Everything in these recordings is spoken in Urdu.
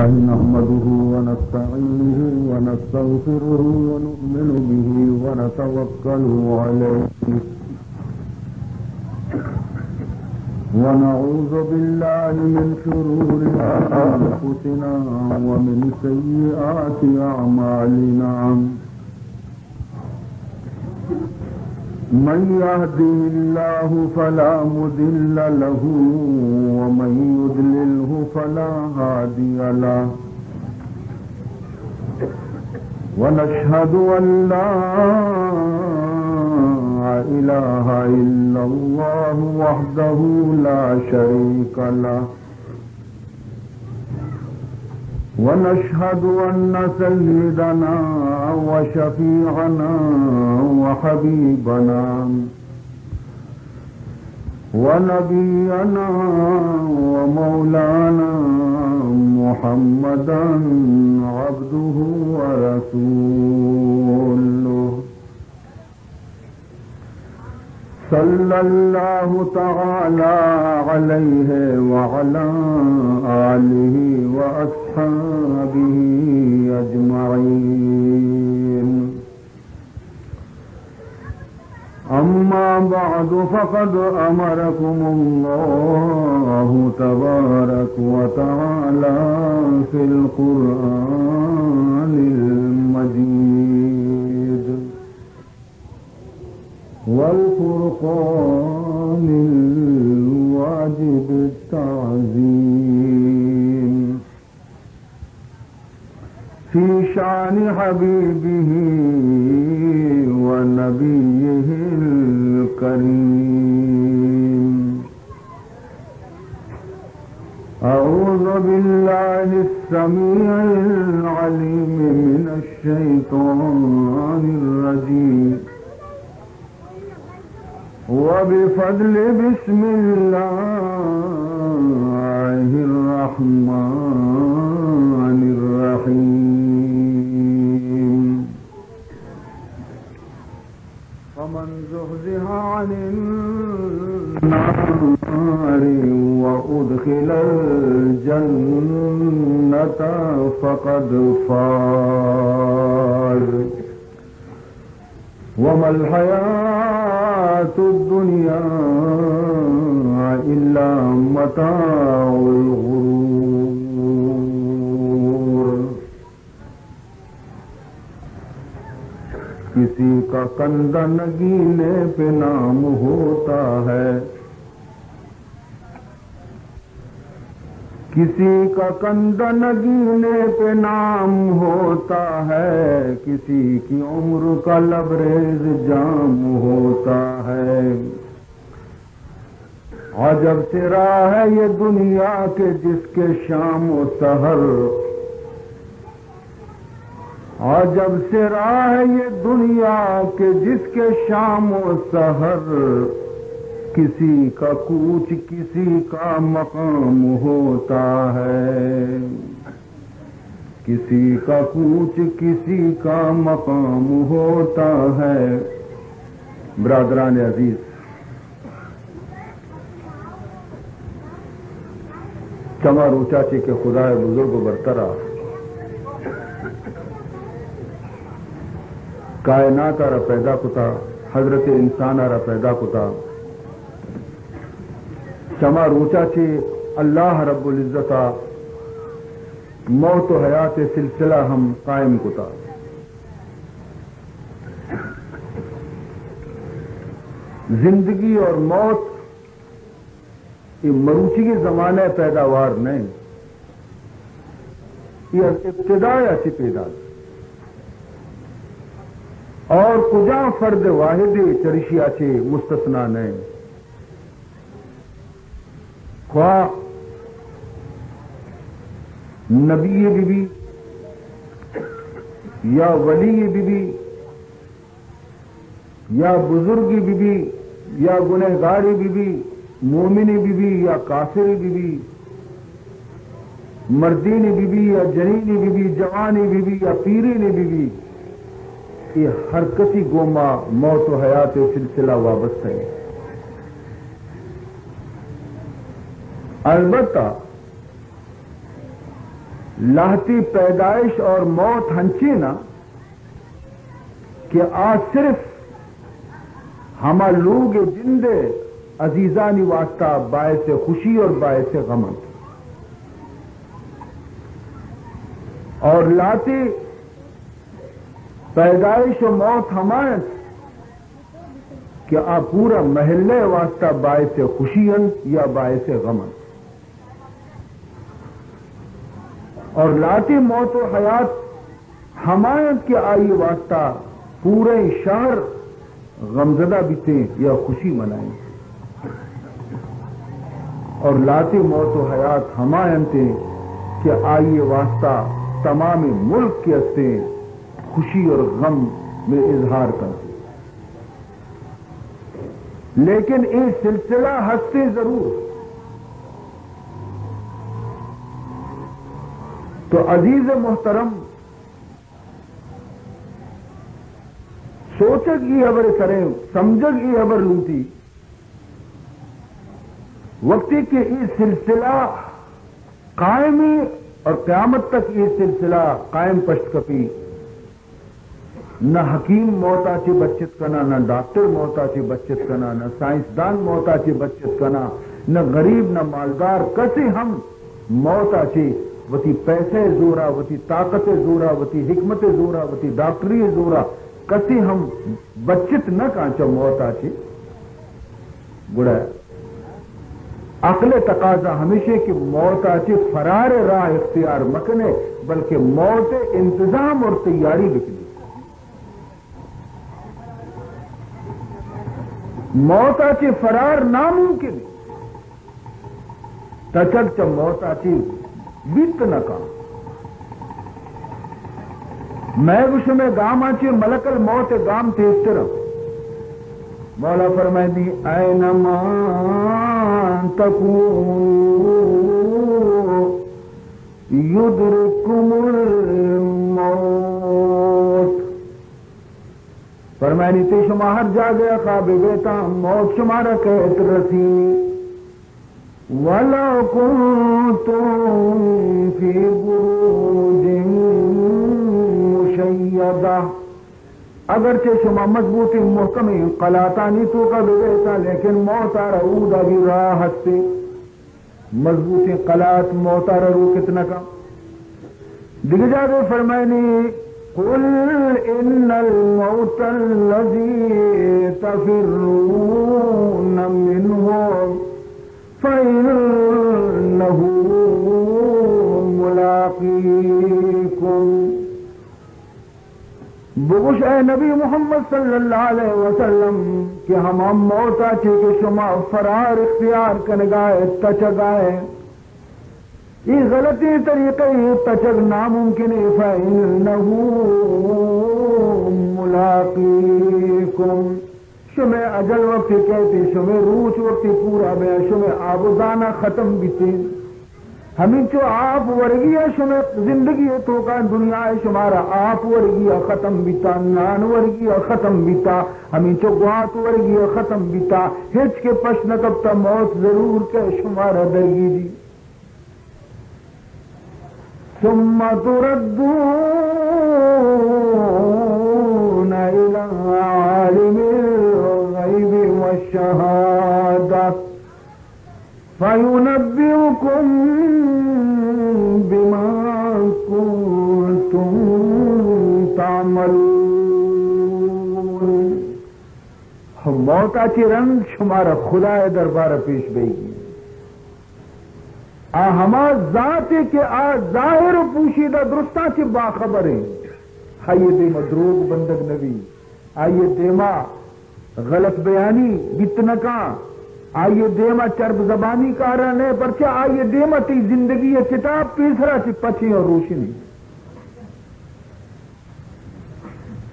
لله نحمده ونستعينه ونستغفره ونؤمن به ونتوكل عليه ونعوذ بالله من شرور أنفسنا ومن سيئات أعمالنا من يهده الله فلا مضل له ومن يضلله فلا هادي له ونشهد أن لا إله إلا الله وحده لا شريك له ونشهد أن سيدنا وشفيعنا وحبيبنا ونبينا ومولانا محمدا عبده ورسوله صلى الله تعالى عليه وعلى آله وأصحابه أجمعين أما بعد فقد أمركم الله تبارك وتعالى في القرآن المجيد والفرقان الواجب التعظيم في شأن حبيبه ونبيه الكريم أعوذ بالله السميع العليم من الشيطان الرجيم وبفضل بسم الله الرحمن الرحيم فمن زحزح عن النار وأدخل الجنة فقد فاز وما الحياة الدنيا إلا متاع الغرور کسی کا کندھا نگینے پہ نام ہوتا ہے کسی کا کندھا نگینے پہ نام ہوتا ہے کسی کی عمر کا لبریز جام ہوتا ہے عجب سے راہ ہے یہ دنیا کے جس کے شام و سحر عجب سے راہ ہے یہ دنیا کے جس کے شام و سحر کسی کا کوچ کسی کا مقام ہوتا ہے کسی کا کوچ کسی کا مقام ہوتا ہے برادران عزیز چمر اونچاچی کے خدا بزرگ برترا کائنات آرہ پیدا کتا حضرت انسان آرہ پیدا کتا چما روچا چی اللہ رب العزتا موت و حیات سلسلہ ہم قائم کتا زندگی اور موت یہ مروچی کی زمانے پیداوار نہیں یہ ابتدا اچھی پیدا اور کجا فرد واحدی چرشیا چی مستثنا نہیں خواہ نبی بی بی یا ولی بی بی یا بزرگی بی بی یا گنہگاری بی بی مومنی بی بی یا کافری بی بی مردینی بی بی یا جنینی بی بی جوانی بی بی یا پیرینی بی بی یہ حرکتی گوما موت و حیات سلسلہ وابستہ ہے البتہ لاہتی پیدائش اور موت ہنچی نا کہ آج صرف ہما لوگ جندے عزیزانی واسطہ باعث خوشی اور باعث غم اور لاتی پیدائش و موت ہمارے کہ آ پورا محلے واسطہ باعث خوشی یا باعث غم اور لاتی موت و حیات حمایت کے آئی واسطہ پورے شہر غمزدہ بیتے یا خوشی منائیں اور لاتی موت و حیات حمایتیں کہ آئی واسطہ تمام ملک کے ہستے خوشی اور غم میں اظہار کرتے لیکن یہ سلسلہ ہستے ضرور تو عزیز محترم سوچک کی خبر کریں سمجھک کی خبر لوٹی وقتی کہ یہ سلسلہ قائمی اور قیامت تک یہ سلسلہ قائم پشت کپی نہ حکیم موتا چی بچت کنا نہ ڈاکٹر موتا چی بچت کنا نہ سائنسدان موتا چی بچت کنا نہ غریب نہ مالدار کسی ہم موتا چی وتی پیسے زورا وتی طاقت زورا وتی حکمت زورا وتی ڈاکٹری زورا کسی ہم بچت نہ کانچا موتا چی گڑا عقل تقاضا ہمیشہ کہ موت آچے فرار راہ اختیار مکنے بلکہ موت انتظام اور تیاری بکلی موت آچے فرار ناممکن تچک چا موت آچے بیت نہ کام میں گوش میں گام آچے ملک الموت گام تیسترم مولا فرمائے اینما تکونوا یدرککم الموت فرمائے تی شما ہر جا گیا خواب بیتا موت شمارا کہت رسینی وَلَوْ كُنْتُمْ فِي بُرُوجٍ مُشَيَّدَةٍ اگرچہ شما مضبوطی محکمی قلاتانی تو کا بیتا لیکن موتا رعود ابھی راہ ہستے مضبوطی قلات موتا رو کتنا کا دیکھ جا دے فرمائنی قل ان الموت الذي تفرون منه فإنه ملاقيكم بگوش اے نبی محمد صلی اللہ علیہ وسلم کہ ہم موت آچے کہ شما فرار اختیار کنگائے تچگائے یہ غلطی طریقے تچگ ناممکن فإنه ملاقیکم شمع اجل وقتی کہتی شمع روچ وقتی پورا بیا شمع آبودانہ ختم بیتی ہمیں جو آپ ورگی ہے شمع زندگی ہے تو کا دنیا ہے شمارا آپ ورگی ہے ختم بیتا نان ورگی ہے ختم بیتا ہمیں جو گوات ورگی ہے ختم بیتا ہچ کے پش نکبتا موت ضرور کے شمارا درگی دی ثم تردون الى عالم الغیب والشہادہ فَيُنَبِّئُكُم بِمَا كُنتُم تَعْمَلُونَ موت آچی رنگ شمارا خدا دربار پیش بیگی ہما ذات کے ظاہر پوشیدہ درستہ چی باخبر ہیں آئیے دیما دروگ بندگ نبی آئیے دیما غلط بیانی بیتنکا آئیے دیما چرب زبانی کارا نے پرچہ آئیے دیما تی زندگی چٹاب پیسرا چی پچھی اور روشنی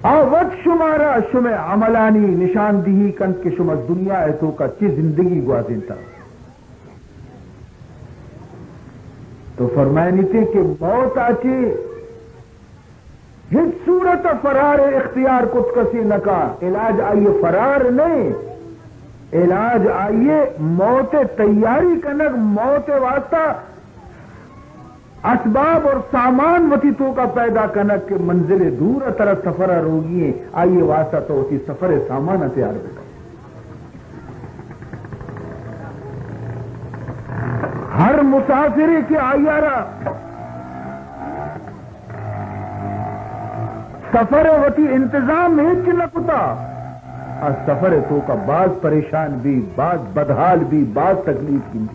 وقت شمارا شمع عملانی نشاندہی کنت کے شمع دنیا ہے تو کا چی زندگی گوازن تھا تو فرمائنی تھی کہ موت آچی ہیچ صورت فرار اختیار کت کسی نکا علاج آئیے فرار نہیں علاج آئیے موت تیاری کنک موت واسطہ اسباب اور سامان وتی تو کا پیدا کنک کے منزل دور طرف سفر روگی آئیے واسطہ تو ہوتی سفر سامان تیار بیٹا ہر مسافر کے آئیارا سفر وتی انتظام ہیچ نہ کتا اور سفر تو کا بعض پریشان بھی بعض بدحال بھی بعض تکلیف کی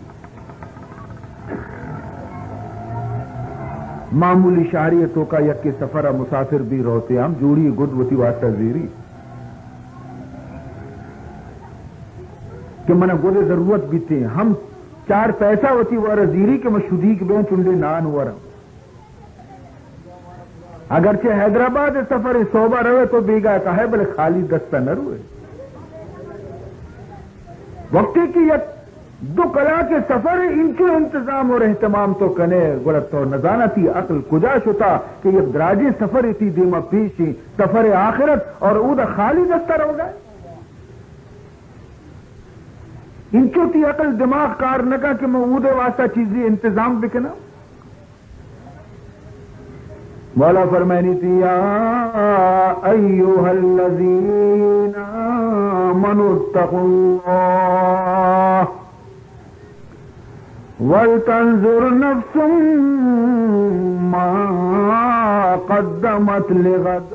معمولی شہریتوں کا یک کے سفر مسافر بھی رہتے ہم جوڑی گد وتی واسطہ زیری کہ منہ گودے ضرورت بھی تھے ہم 4 پیسہ وتی وارا زیری کہ میں شدی کے بین چنڈے نان وارا اگرچہ حیدرآباد سفر صوبہ رہے تو بیگا کہا بلے خالی دستہ نہ روئے وقتی کی یک 2 کلا کے سفر انچو انتظام اور اہتمام تو کنے غلط تو نزانتی عقل کجا شتا کہ یہ دراجی سفر تھی دیما پیشی سفر آخرت اور او دا خالی دستہ رہو گئے انچو تی عقل دماغ کار نکا کہ میں او دے واسطہ چیزی انتظام بکنا مولا فرمائنی تھی یا ایوہا الذین آمنوا اتقوا اللہ وَلْتَنْظُرْ نَفْسٌ مَا قَدَّمَتْ لِغَدٍ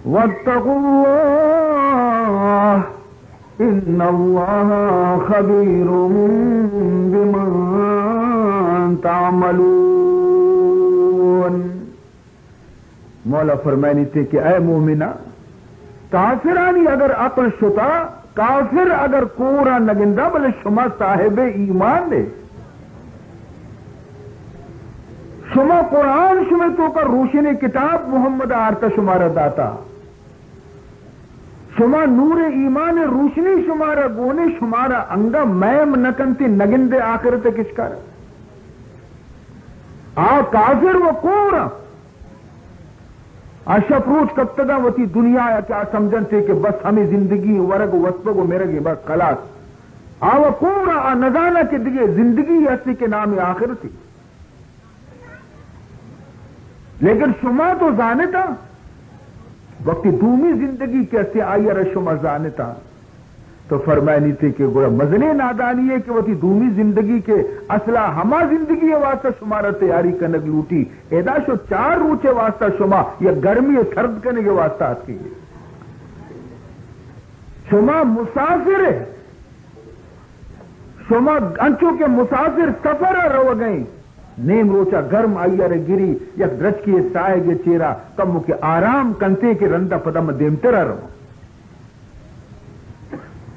وَاتَّقُوا اللَّهَ إِنَّ اللَّهَ خَبِيرٌ بِمَا تَعْمَلُونَ مولا فرمانی تھے کہ اے مومنہ کافرانی اگر عقل شتا کافر اگر کورا نگندہ بلے شما صاحب ایمان دے شما قرآن شما تو کا روشن کتاب محمد آرتا شمارا داتا شما نور ایمان روشنی شمارا گونے شمارا انگا میم نکنتی نگندے آخرت کس کار کافر و کورا اشف روچ کب تک وتی دنیا یا کیا سمجھن تھے کہ بس ہمیں زندگی ورگ وسپگ و میرے گی بس خلاص آو پورا نزانہ کے دیگے زندگی ایسی کے نام آخر تھی لیکن شما تو جانتا وقتی دومی زندگی کیسے آئی ار شما جانتا تو فرمائنی تھی کہ گوڑا مزنے نادانی ہے کہ وہ تھی دومی زندگی کے اصلہ ہما زندگی واسطہ شمارا تیاری کنگ لوٹی ایدا شو 4 روچے واسطہ شما یا گرمی سرد کرنے کے واسطہ آتی ہے شما مسافر ہے شما انچو کے مسافر سفر رو گئیں نیم روچا گرم آئی ارے گری یا درج کی سائے گے چیرا کم کے آرام کنتے کے رندہ پدم دیمترا رہو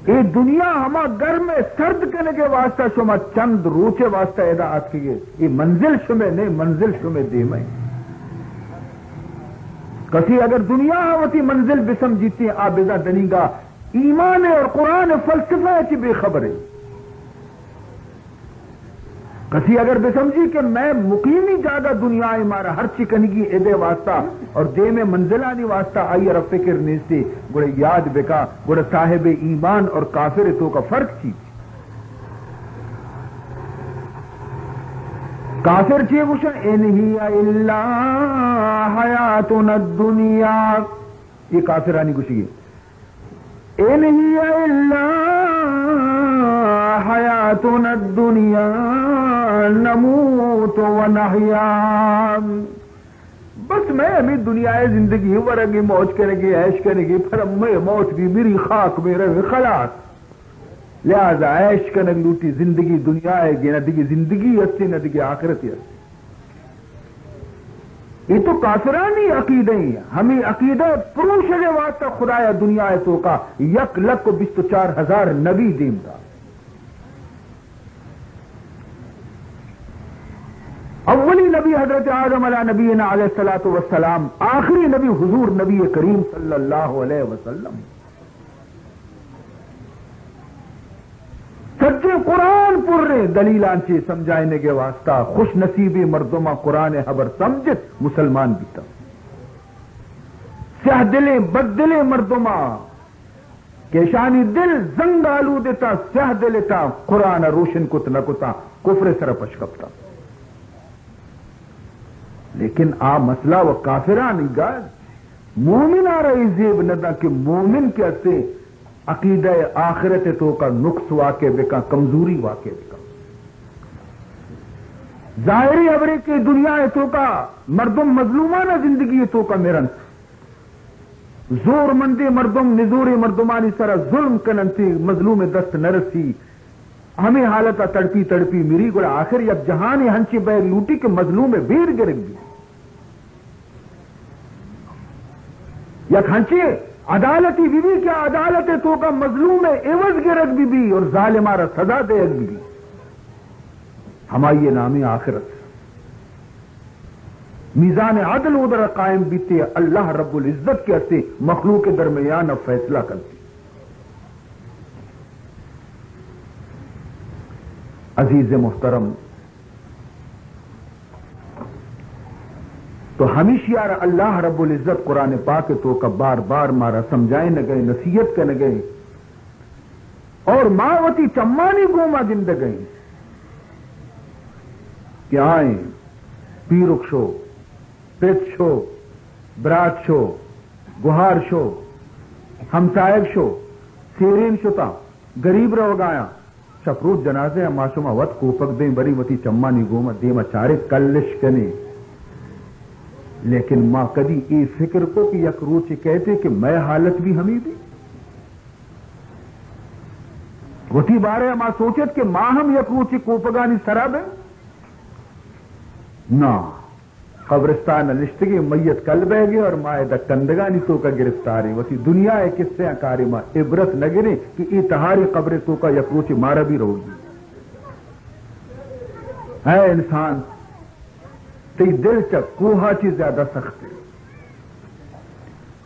یہ دنیا ہما گرم سرد کرنے کے واسطہ شما چند روچے واسطہ ادا آت کیے یہ منزل شمے نہیں منزل شمے دیمیں کسی اگر دنیا ہوتی منزل بسم جیتی آبزہ دنیگا ایمان اور قرآن فلسفہ کی بے خبر ہے کسی اگر بسمجھی کہ میں مقیمی جاگہ دنیا مارا ہر چکنگی ایدے واسطہ اور دے میں منزلانی واسطہ آئی اور فکر نیستی گوڑے یاد بکا گوڑے صاحب ایمان اور کافر تو کا فرق چیز کافر چیئے گوشن انہی الا حیاتنا الدنیا یہ کافرانی گوشی ہے انہی الا حیاتنا الدنیا نموت و نحیا بس میں ہمیں دنیا زندگی ورگی موج کرے گی عیش کرے گی پھر میں موت بھی میری خاک میں رہے خلاص لہذا عیش کرنے لوٹی زندگی دنیا ہے گی نہ دیگی زندگی اچھی نہ دیگی آخرت اچھی یہ تو کافرانی عقیدہ ہی ہمیں عقیدہ پروش ہے واسطہ خدایا دنیا ہے تو کا 1,24,000 نبی دیم دا اولی نبی حضرت آدم علیہ نبینا علیہ الصلوۃ والسلام آخری نبی حضور نبی کریم صلی اللہ علیہ وسلم سچے قرآن پر رہے دلیلان چی سمجھائنے کے واسطہ خوش نصیبی مردمہ قرآن خبر سمجھت مسلمان بیتا سیاہ دلیں بد دلیں مردمہ کیشانی دل زنگ آلو دیتا سیاہ دلتا قرآن روشن کت نکتا کفر سر پشکپتا لیکن آ مسئلہ و کافران گاد مومن آ رہی زیب ندا کہ مومن کیسے عقیدہ آخرت تو کا نقص واقع بکا کمزوری واقع بکا ظاہری ابرے کی دنیا تو کا مردم مظلومانہ زندگی تو کا میرن زور مندی مردم نزوری مردمانی سرا ظلم کننتی مظلوم دست نرسی ہمیں حالتا تڑپی تڑپی میری گوڑا آخر یک جہانی ہنچی بے لوٹی کے مظلوم بیر گرگ بھی یک ہنچی عدالتی بھی کیا عدالت تو کا مظلوم عوض گرگ بھی اور ظالمارا سزا دے بھی ہماری نامی آخرت میزان عدل ادھر قائم بیتے اللہ رب العزت کے ہستے مخلوق کے درمیان اب فیصلہ کرتی عزیز محترم تو ہمیشہ یار اللہ رب العزت قرآن پاک تو کا بار بار مارا سمجھائے نہ گئے نصیحت کے نہ گئے اور ماوتی چمانی گوما زندہ گئے کہ آئیں پیرک شو پیت شو برات شو گہار شو ہمسائب شو سیرین شتا غریب رو گایا شپروت جنازے معصومہ وط کوپک دیں بری وتی چمانی گوما دیما چارے کلش کنے لیکن ماں کدی ای فکر کو کہ یک روچ کہتے کہ میں حالت بھی ہمیں دی وتی بارے ماں سوچت کہ ماں ہم یک روچ کوپگانی سراب ہے نا قبرستان لشتگی میت کل بہ گئے اور مائے دا کندگانی تو کا گرفتاری وتی دنیا ہے کس سے اکاری ماں عبرت نہ گرے کہ ای تہاری قبر تو کا یک روچ مارا بھی رو گی ہے انسان تی دل چک کوہا چی زیادہ سخت ہے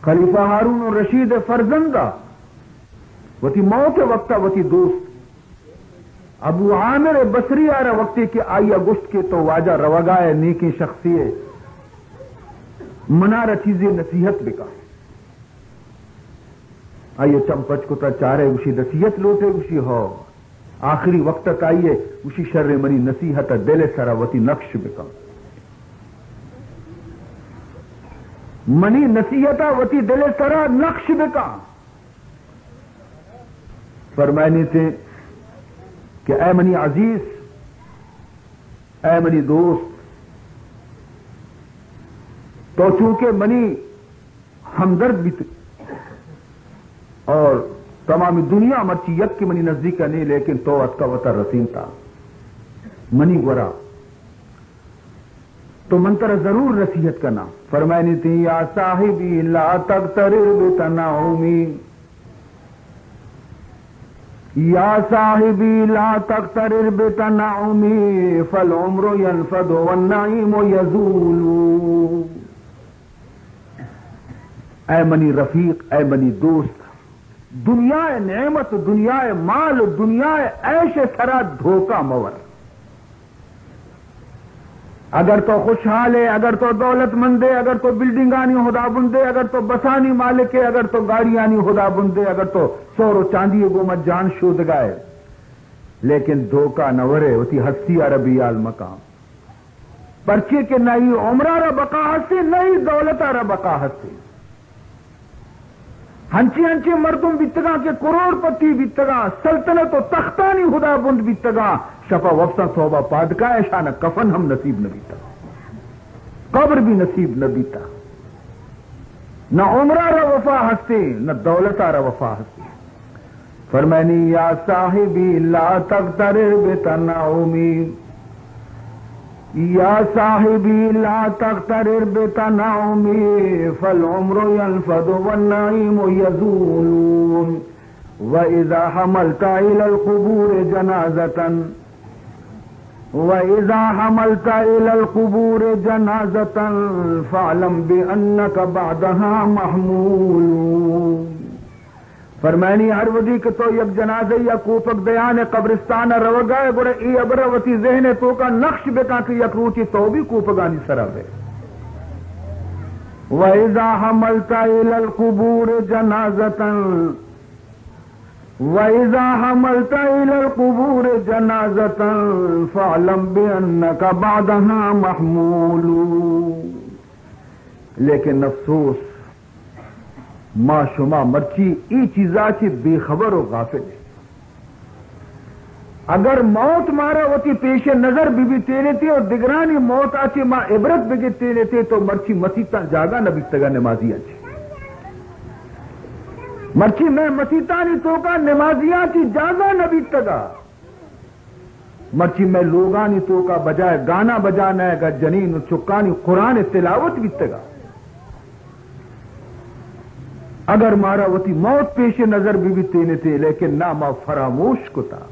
خلیفہ ہارون الرشید فرزندہ وتی موت وقتہ وتی دوست ابو عامر بصری آرہ وقتی کہ آئی اگست کے تو واجہ روگائے نیکی شخصی منارہ چیزیں نصیحت بکا آئیے چمپچ کو تا چارے اسی نصیحت لوٹے اسی ہو آخری وقت آئیے اسی شر منی نصیحت دل سرا وتی نقش بکا منی نصیحتا وتی دل سرا نقش بکا فرمائنی تھے کہ اے منی عزیز اے منی دوست تو چونکہ منی ہمدرد بھی اور تمام دنیا مرچی یک کی منی نزدیک نہیں لیکن تو اتکا وطا رسیم تھا منی گورا تو منتر ضرور نصیحت کرنا فرمائنی تھی یا صاحبی لا تغترر بتنعمی یا صاحبی لا تغترر بتنعمی فالعمر ينفد والنعیم يزول اے منی رفیق اے منی دوست دنیا نعمت دنیا مال دنیا عیش سرا دھوکہ مور اگر تو خوشحال ہے اگر تو دولت مند ہے اگر تو بلڈنگانی خدا بندے اگر تو بسانی مالک ہے اگر تو گاڑیانی خدا بندے اگر تو سور و چاندی گومت جان شود گائے لیکن دھوکہ نورے ہوتی ہستی عربی آل مقام پرچے کے نئی عمرہ بقا ہستی نئی دولت بقا ہستی ہنچی ہنچی مردم بیتگاں کے کروڑ پتی بیتگاں سلطنت و تختانی خدا بند بیتگاں شفا وفسا صوبہ پادکا ایشانہ کفن ہم نصیب نہ بیتا قبر بھی نصیب نہ بیتا نہ عمرہ را وفا ہستے نہ دولتہ را وفا ہستے فرمانی یا صاحبی لا تغترر بتنعمی یا صاحبی لا تغترر بتنعمی فالعمر ينفد والنعیم يزول وإذا حملت إلى القبور جنازة وإذا حملت إلى القبور جنازة فاعلم بأنك بعدها محمول فرمانی ہر ودی کہ تو یک جنازہ یا کوپک دیان قبرستان روگائے گوڑے ای ابروتی ذہن تو کا نقش بکا کہ یک روچی تو بھی کوپگانی سراب ہے وَإِذَا حَمَلْتَ إِلَى الْقُبُورِ جَنَازَةً وَإِذَا حَمَلْتَ إِلَى الْقُبُورِ جَنَازَةً فَاعْلَمْ بِأَنَّكَ بَعْدَهَا مَحْمُولٌ. لیکن افسوس ما شما مرچی ای چیزا چی بے خبر و غافل ہے. اگر موت مارا ہوتی پیش نظر بھی تیرے تھے اور دگرانی موت آچی ماں عبرت بھی تیرے تھے تو مرچی مسیطا جاگا نبی تگا نمازی آچی مرچی میں مسیطا نہیں تو کا نمازی آچی جاگا نبی تگا مرچی میں لوگانی تو کا بجائے گانا بجانا ہے گا جنین چکانی قرآن تلاوت بھی تگا. اگر مارا ہوتی موت پیش نظر بھی تینے تھے لیکن نہ ماں فراموش کو تھا.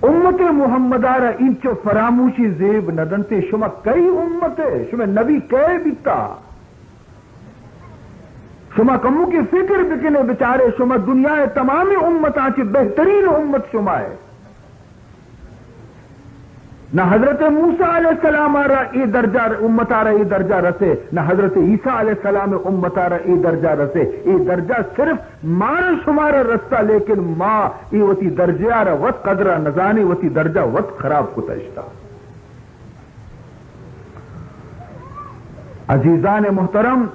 امت محمد آرہ انچو فراموشی زیب ندنتے شما کئی امت ہے شما نبی کئے بیتا شما کمو کی فکر بکنے بچارے شما دنیا تمامی امت آنچی بہترین امت شما ہے. نہ حضرت موسیٰ علیہ السلام آرہ ای درجہ امت آرہ ای درجہ رسے نہ حضرت عیسیٰ علیہ السلام امت آرہ ای درجہ رسے. ای درجہ صرف مارا شمارا رستہ لیکن ماں ای وتی درجہ آرہ وط قدرہ نزانی وتی درجہ وط خراب کو تشتا. عزیزان محترم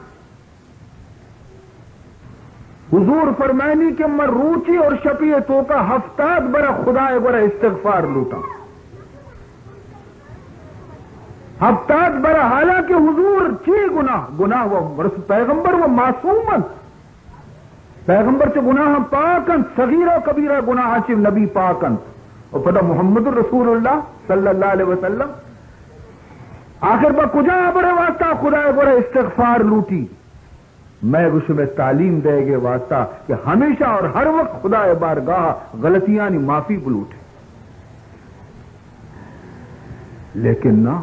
حضور فرمائنی کہ میں روچی اور شپیے تو کا ہفتاد برا خدا برا استغفار لوٹا ہفتاد برا حالانکہ حضور چی گناہ وہ پیغمبر وہ معصومن پیغمبر سے گناہ پاکن صغیرہ کبیرہ گناہ چی نبی پاکن اور پتہ محمد رسول اللہ صلی اللہ علیہ وسلم آخر با کجا برے واسطہ خدا برے استغفار لوٹی. میں اس میں تعلیم دے گے واسطہ کہ ہمیشہ اور ہر وقت خدا بارگاہ غلطیاں نی معافی بلوٹے. لیکن نہ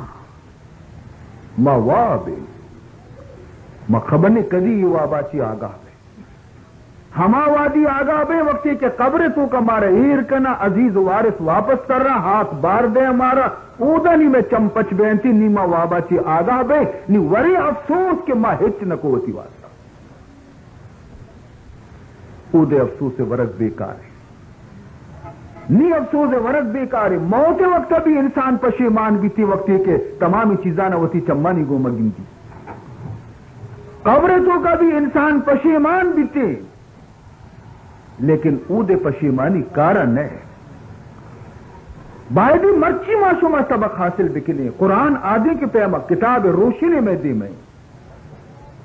ما وابے ما خبرنے کدی یہ واباچی آگاہ بے ہما وادی آگاہ بے وقتی کہ قبر تو کا مارا ایر کنا عزیز وارث واپس کر رہا ہاتھ بار دے ہمارا اودا نی میں چمپچ بینتی نی ما واباچی آگاہ بے نی وری افسوس کہ ما ہچ نکو ہوتی واسطہ اودے افسوس ورق بیکار ہے نی افسوس ورق بیکار ہے. موت وقت بھی انسان پشیمان بیتی وقتی کہ تمامی چیزاں ہوتی چمانی گو مگن کی قبر تو کا بھی انسان پشیمان بیتے لیکن اودے پشیمانی کارن ہے. باہدی مرچی معصومہ سبق حاصل بکنے قرآن آدھے کے پیما کتاب روشنی میں دی میں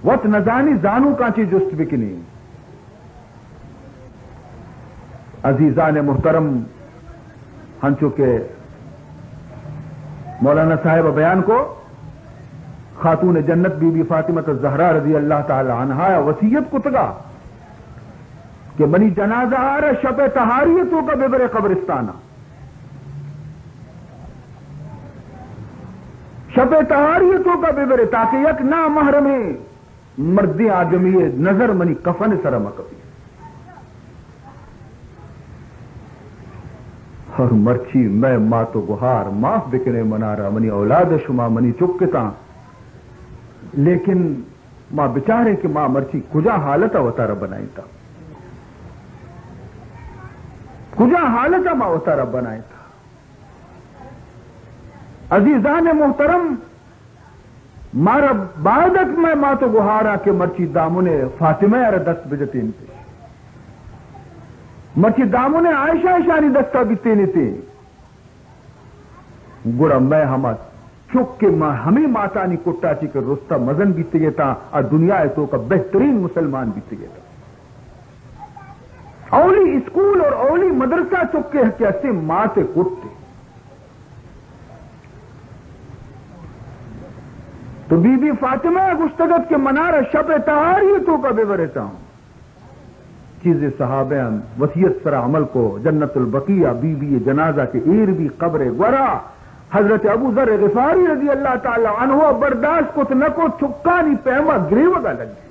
وط نزانی زانو کانچی جست بکنے. عزیزان محترم ہنچو کے مولانا صاحب بیان کو خاتون جنت بی بی فاطمہ الزہرا رضی اللہ تعالی عنہا وصیت کو تگا کہ منی جنازہ آ رہا شب طہاریتوں کا ببر قبرستانہ شب طہاریتوں کا ببر تاکہ یک نا محرم مرد آدمی نظر منی کفن سرم کبھی اور مرچی میں ماتو گہار معاف بکنے منارا منی اولاد شما منی چکتا لیکن ماں بچارے کہ ماں مرچی کجا حالتا وطارہ بنائی تا کجا حالتا ماں وطارہ بنائی تا. عزیزان محترم مارا بعدک میں ماتو گہارا کہ مرچی دامنے فاطمہ ار دست بجتین تے مرچی دامنے عائشہ شانی دستا بیتے تے گڑا میں ہما چک کے ہمیں ماتانی کٹا چی کہ رستہ مزن بیتے گئے تا اور دنیا تو کا بہترین مسلمان بیتے گئے تا. اولی اسکول اور اولی مدرسہ چک کے کیسے ماتے کٹتے تو بی بی فاطمہ گشتگت کے منارہ شب طہاریتوں کا بے رہتا ہوں چیزیں صحابہ وصیت سر عمل کو جنت البقیہ بی بی جنازہ کے ایر بھی قبر گورا حضرت ابو ذر غفاری رضی اللہ تعالی عنہ برداشت کو نکو چکانی پیما گریوگا لگ گئی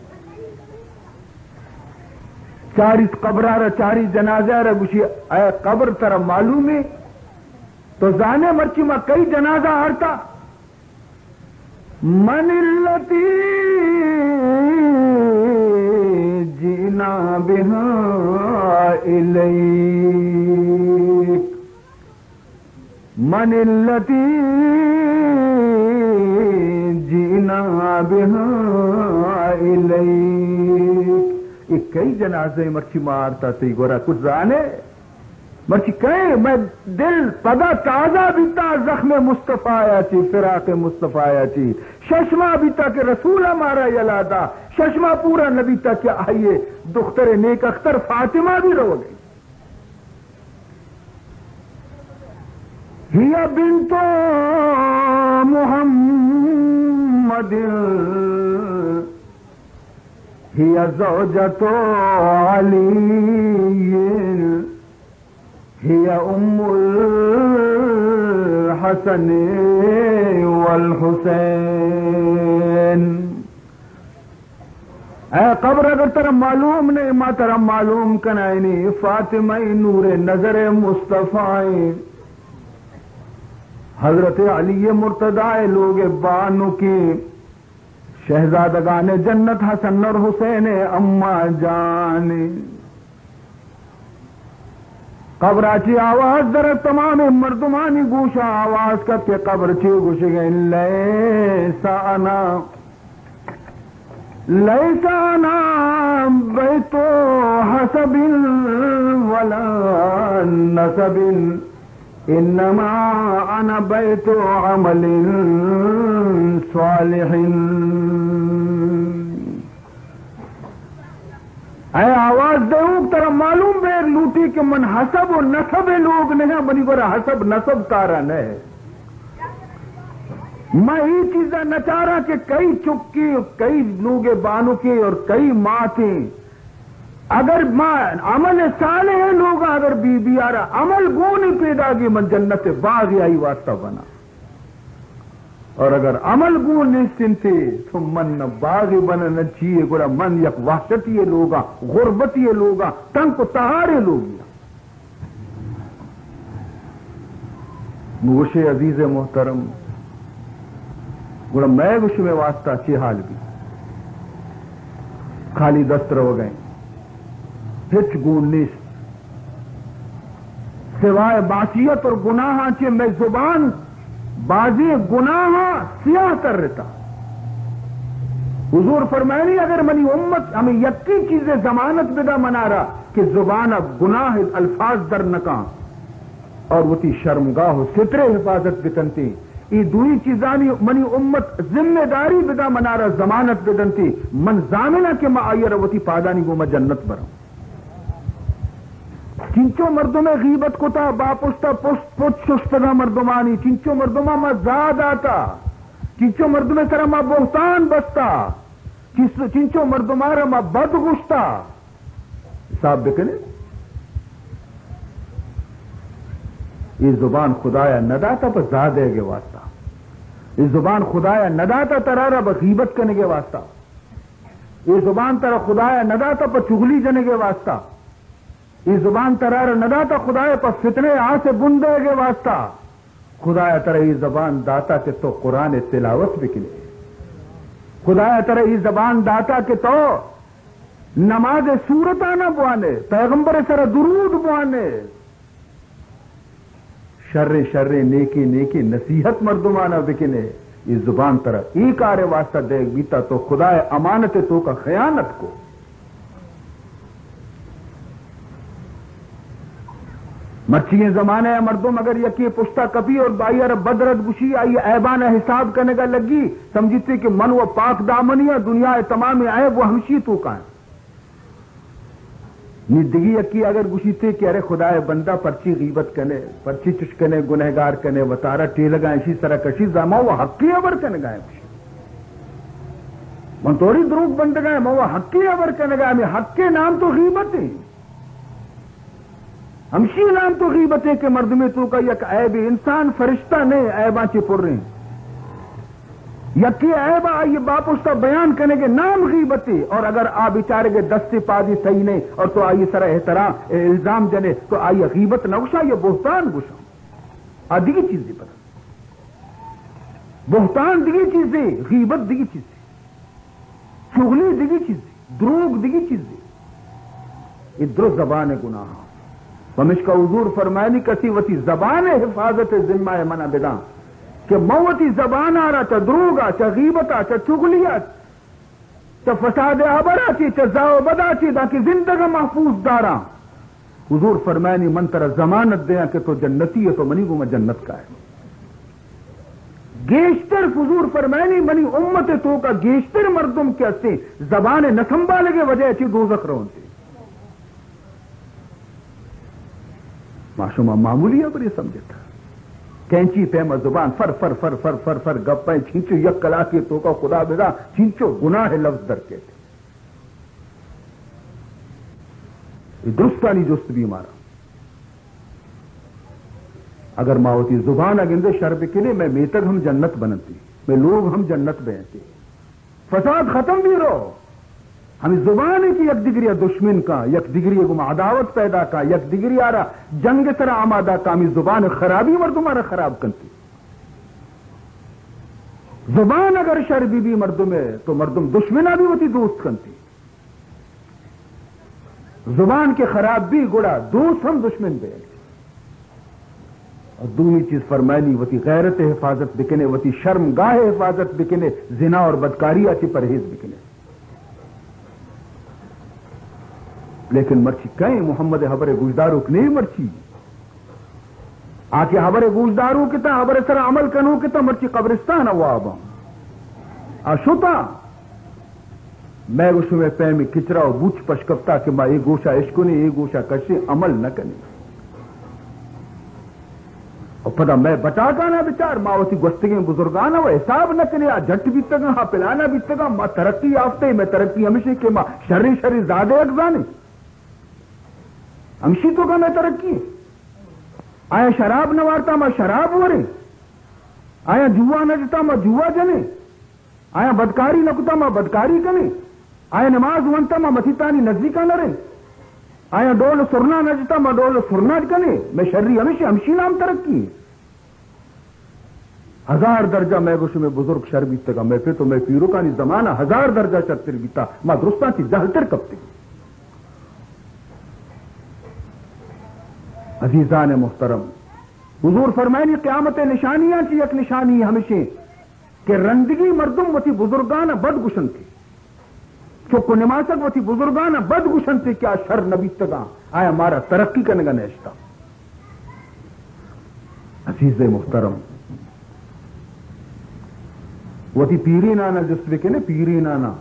چاری قبرارہ چاری جنازہ رہ گوشی اے قبر ترہ معلوم ہے تو زانے مرچی میں کئی جنازہ ہرتا من اللتی جئنا جئنا بها إليك من التي جئنا بها إليك. یہ کئی جنازے مرچی مارتا تھی گورا کچھ جانے مرچی کہیں میں دل پدا تازہ بیتا زخم مصطفیٰ آیا چی فراق مصطفیٰ آیا چی ششما بیتا کہ رسول ہمارا یلادا ششما پورا نبی تا کہ آئیے دختر نیک اختر فاطمہ بھی رو گئی. ہی بنت محمد ہی زوجۃ علی ہی ام الحسن والحسین. اے قبر اگر ترا معلوم نہیں ما ترا معلوم کنائنی فاطمہ نور نظر مصطفیٰ حضرت علی مرتضی لوگ بانو کی شہزادگان جنت حسن اور حسین اما جان. قبراچی آواز در تمام مردمانی گوشا آواز کر کے قبر چی گوش گئے لیسا انا بیت حسب ولا نسب انما انا بیت عمل صالح. اے آواز دے ترا معلوم بے لوٹی کہ من حسب و نسب لوگ نہیں بنی برا حسب نسب تارا نہیں. میں یہ چیزیں نچارا کہ کئی چکی کئی لوگ بانو کے اور کئی ماں تھے اگر ماں عمل صالح لوگ اگر بی بی آرہ عمل گونی پیدا کی من جنت باغ آئی واسطہ بنا اور اگر عمل گون نہیں سنتے تو من نہ باغی بنا نہ چیئے گوڑا من یک وحشتی لوگا غربتی لوگا تنگ کو تہارے لوگی. گوشے عزیز محترم گوڑا میں گوش میں واسطہ چی حال بھی خالی دست رو گئے ہچ گون نیست سوائے باچیت اور گناہ چی میں زبان بازی گناہ سیاہ کر رہتا. حضور فرمائنی اگر منی امت ہمیں یکی چیزیں ضمانت بدا منا رہا کہ زبان اب گناہ الفاظ در نکاں اور وہ تی شرمگاہ سترے حفاظت بتنتی یہ دوئی چیزانی منی امت ذمہ داری بدا منا رہا ضمانت بدنتی من زامنہ کے ما آئی رہا وہ تی پادانی گو میں جنت بروں. چنچو مردم غیبت کو تا باپشتا پوچھ ششتگا مردمانی چنچو مردمہ ما زاد آتا چنچو مردم سرا ما بہتان بستا چنچو مردمہ ما بد گشتا حساب بکنے. یہ زبان خدایا نداتا پر زادے گے واسطہ یہ زبان خدایا نداتا ترارا بغیبت کرنے کے واسطہ یہ زبان ترا خدایا نداتا پر چغلی جنے کے واسطہ یہ زبان ترار نداتا خدایا پر فتنے آن سے بندے کے واسطہ خدایا ترا یہ زبان داتا کہ تو قرآن تلاوت بکنے خدایا ترا یہ زبان داتا کہ تو نماز سورتانا بوانے پیغمبر سر درود بوانے شر شر نیکی نیکی نصیحت مردمانہ بکنے یہ زبان ترا ای کار واسطہ دے بیتا تو خدایا امانت تو کا خیانت کو. مچھیں زمانے مردم اگر یکی پشتا کپی اور بائی ار بدرد گشی آئی عیبان حساب کرنے کا لگی سمجھتے کہ من وہ پاک دامنیا دنیا تمام عیب وہ ہمشی تو کا ندگی یکی اگر گشیتے کہ ارے خدا بندہ پرچی غیبت کنے پرچی چشکنے گنہگار کنے وطارہ ٹی لگائیں اسی طرح کشی زامہ وہ حقی عبر کنے گائیں من توڑی دروگ بند گئے وہ حقی عبر کنے گائیں حق کے نام تو غیبت ہے ہمشی نام تو غیبت ہے کہ مرد میں تو کا یک عیب انسان فرشتہ نہیں عیباں چی پر رہے ہیں یکی عیب آئیے باپ اس کا بیان کرنے کے نام غیبت ہے اور اگر آپ بیچارے کے دستے پادی صحیح نہیں اور تو آئیے سر احترام الزام جنے تو آئیے غیبت نہ گشا یہ بہتان گشا دیگی چیز دی پتہ بہتان دیگی چیز دی غیبت دیگی چیز دی چغلی دیگی چیز دی دروغ دیگی چیز دی ادرس زبان گناہ ومش کا حضور فرمائنی کسی وتی زبان حفاظت ذمہ منع بداں کہ موتی زبان آ رہا چا دروگا چا غیبتا چا چگلیت چا فساد عبرا چی چا زاو بدا چی دا کی زندگی محفوظ دارا حضور فرمائنی من ترہ ضمانت دیا کہ تو جنتی ہے تو منی کو میں جنت کا ہے گیشتر حضور فرمائنی منی امت تو کا گیشتر مردم کے ہستے زبان نہ سنبھالے گے وجہ اچھی دوزخ رہوں سے معشومہ معمولی ہے پر یہ سمجھتا کینچی پیما زبان فر فر فر فر فر فر گپیں چھینچو یک کلا کے تو کا خدا بدا چھینچو گناہ لفظ در کے تھے یہ درستانی جست بھی مارا اگر ماوتی زبان اگندے شرب کے لیے میں میتک ہم جنت بنتی میں لوگ ہم جنت بہتے فساد ختم بھی رہو ہمیں زبان ہے کہ یک دگری دشمن کا یک دگری گم عداوت پیدا کا یک دگری آ رہا جنگ طرح آمادہ کا ہمیں زبان خرابی مردم آرہ خراب کرتی زبان اگر شربی بھی مردم ہے تو مردم دشمنہ بھی ہوتی دوست کرتی زبان کے خراب بھی گڑا دوست ہم دشمن بے اور دوسری چیز فرمائنی وتی غیرت حفاظت بکنے وتی شرم گاہ حفاظت بکنے زنا اور بدکاری اچھی پرہیز بکنے لیکن مرچی کہیں محمد حبر گوشدارو نہیں مرچی آکے حبر گوشدارو کتا حبر سر عمل کنو کتا مرچی قبرستان اوابا آشوتا میں گوشو میں پیمی کچرا و بوچ پشکفتا کہ ماں یہ گوشا عشقو نے یہ گوشا کشے عمل نہ کنے اور پدا میں بٹا کانا بچار ماوتی گستگی بزرگانا و حساب نہ کرے جٹ بھی تگا ہاں پلانا بھی تگا ماں ترقی یافتے میں ترقی ہمیشہ کہ ماں شری زیادہ اگزانے ہمشی تو کا میں ترقی آیا شراب نوارتا ماں شراب ہو رہے آیا جوا نہ جتا ماں جوا جنے آیا بدکاری نکتا ماں بدکاری کنے آیا نماز ونتا ماں متیتانی نزدیکا نہ رہے آیا ڈول سرنا نہ جتا ماں ڈول سرنا کنے میں شرری ہمیشہ ہمشی نام ترقی ہزار درجہ میں گوشو میں بزرگ شر بیتا گا میں پھر تو میں پیرو کا نہیں زمانہ ہزار درجہ چرتر بیتا ماں درستان چی جہلتر کبتے عزیزان محترم حضور فرمائنی قیامت نشانیاں چی یک نشانی ہمیشہ کہ رندگی مردم وتی بزرگان بد گشن تھی چوکو نماسک وتی بزرگان بد گشن تھی کیا شر نبی تگا آیا مارا ترقی کرنے کا نیشتا عزیز محترم وتی پیری نانا جست بکنے پیری نانا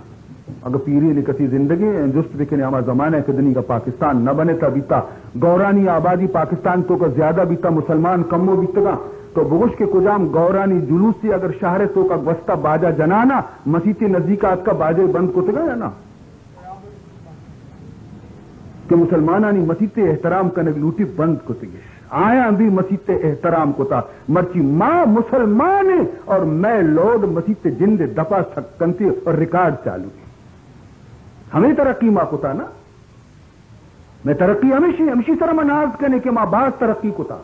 اگر پیری نکتی زندگی جست بکنے ہمارا زمانہ کدنی کا پاکستان نہ بنے تا بیتا گورانی آبادی پاکستان تو کا زیادہ بیتا مسلمان کمو بیتگا تو بغش کے کجام گورانی جلوس سے اگر شہر تو کا وسطہ باجا جنانا مسیح نزدیکات کا باجے بند کتگا یا نا کہ مسلمانانی مسیح احترام کرنے لوٹی بند کتگی آیا بھی مسیح احترام کتا مرچی ماں مسلمان اور میں لوڈ مسیح جند دفع سکنتی اور ریکارڈ چالو ہمیں ترقی ماں کتا نا میں ترقی ہمیشہ سر مناز کرنے کے ماں باز ترقی کتا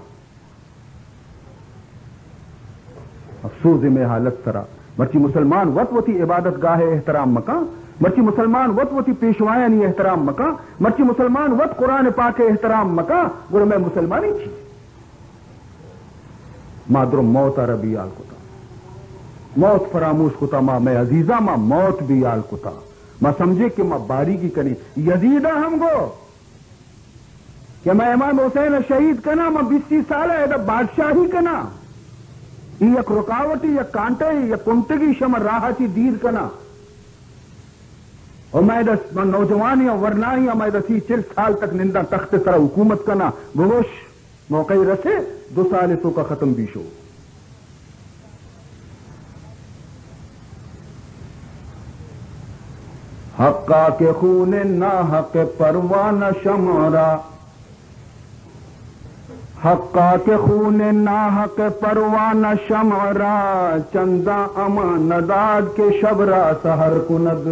افسوس میں حالت سرا مرچی مسلمان وط وتی عبادت گاہ احترام مکان مرچی مسلمان وط وتی پیشوایانی احترام مکان مرچی مسلمان وط قرآن پاک احترام مکان گوڑا میں مسلمانی چی ماں درم موت عربی آل کتا موت فراموش کتا ماں میں عزیزہ ماں موت بھی آل کتا ماں سمجھے کہ ماں باری کی کنی یزیدہ ہم گو کہ میں امام حسین شہید کنا ماں 20 سال ہے بادشاہی کنا یک رکاوٹی یک کانٹے یک کنٹگی شمر راہ چی دیر کنا اور میں دس نوجوانی اور ورنائی میں دس 40 سال تک نندا تخت سرا حکومت کنا بگوش موقع رسے 2 سال تو کا ختم بھی شو حقا کے خون نہ حق پروانہ شمارا حقا کے خون ناحق پروانہ شمارا چندہ امان نداد کے شبرا سہر کند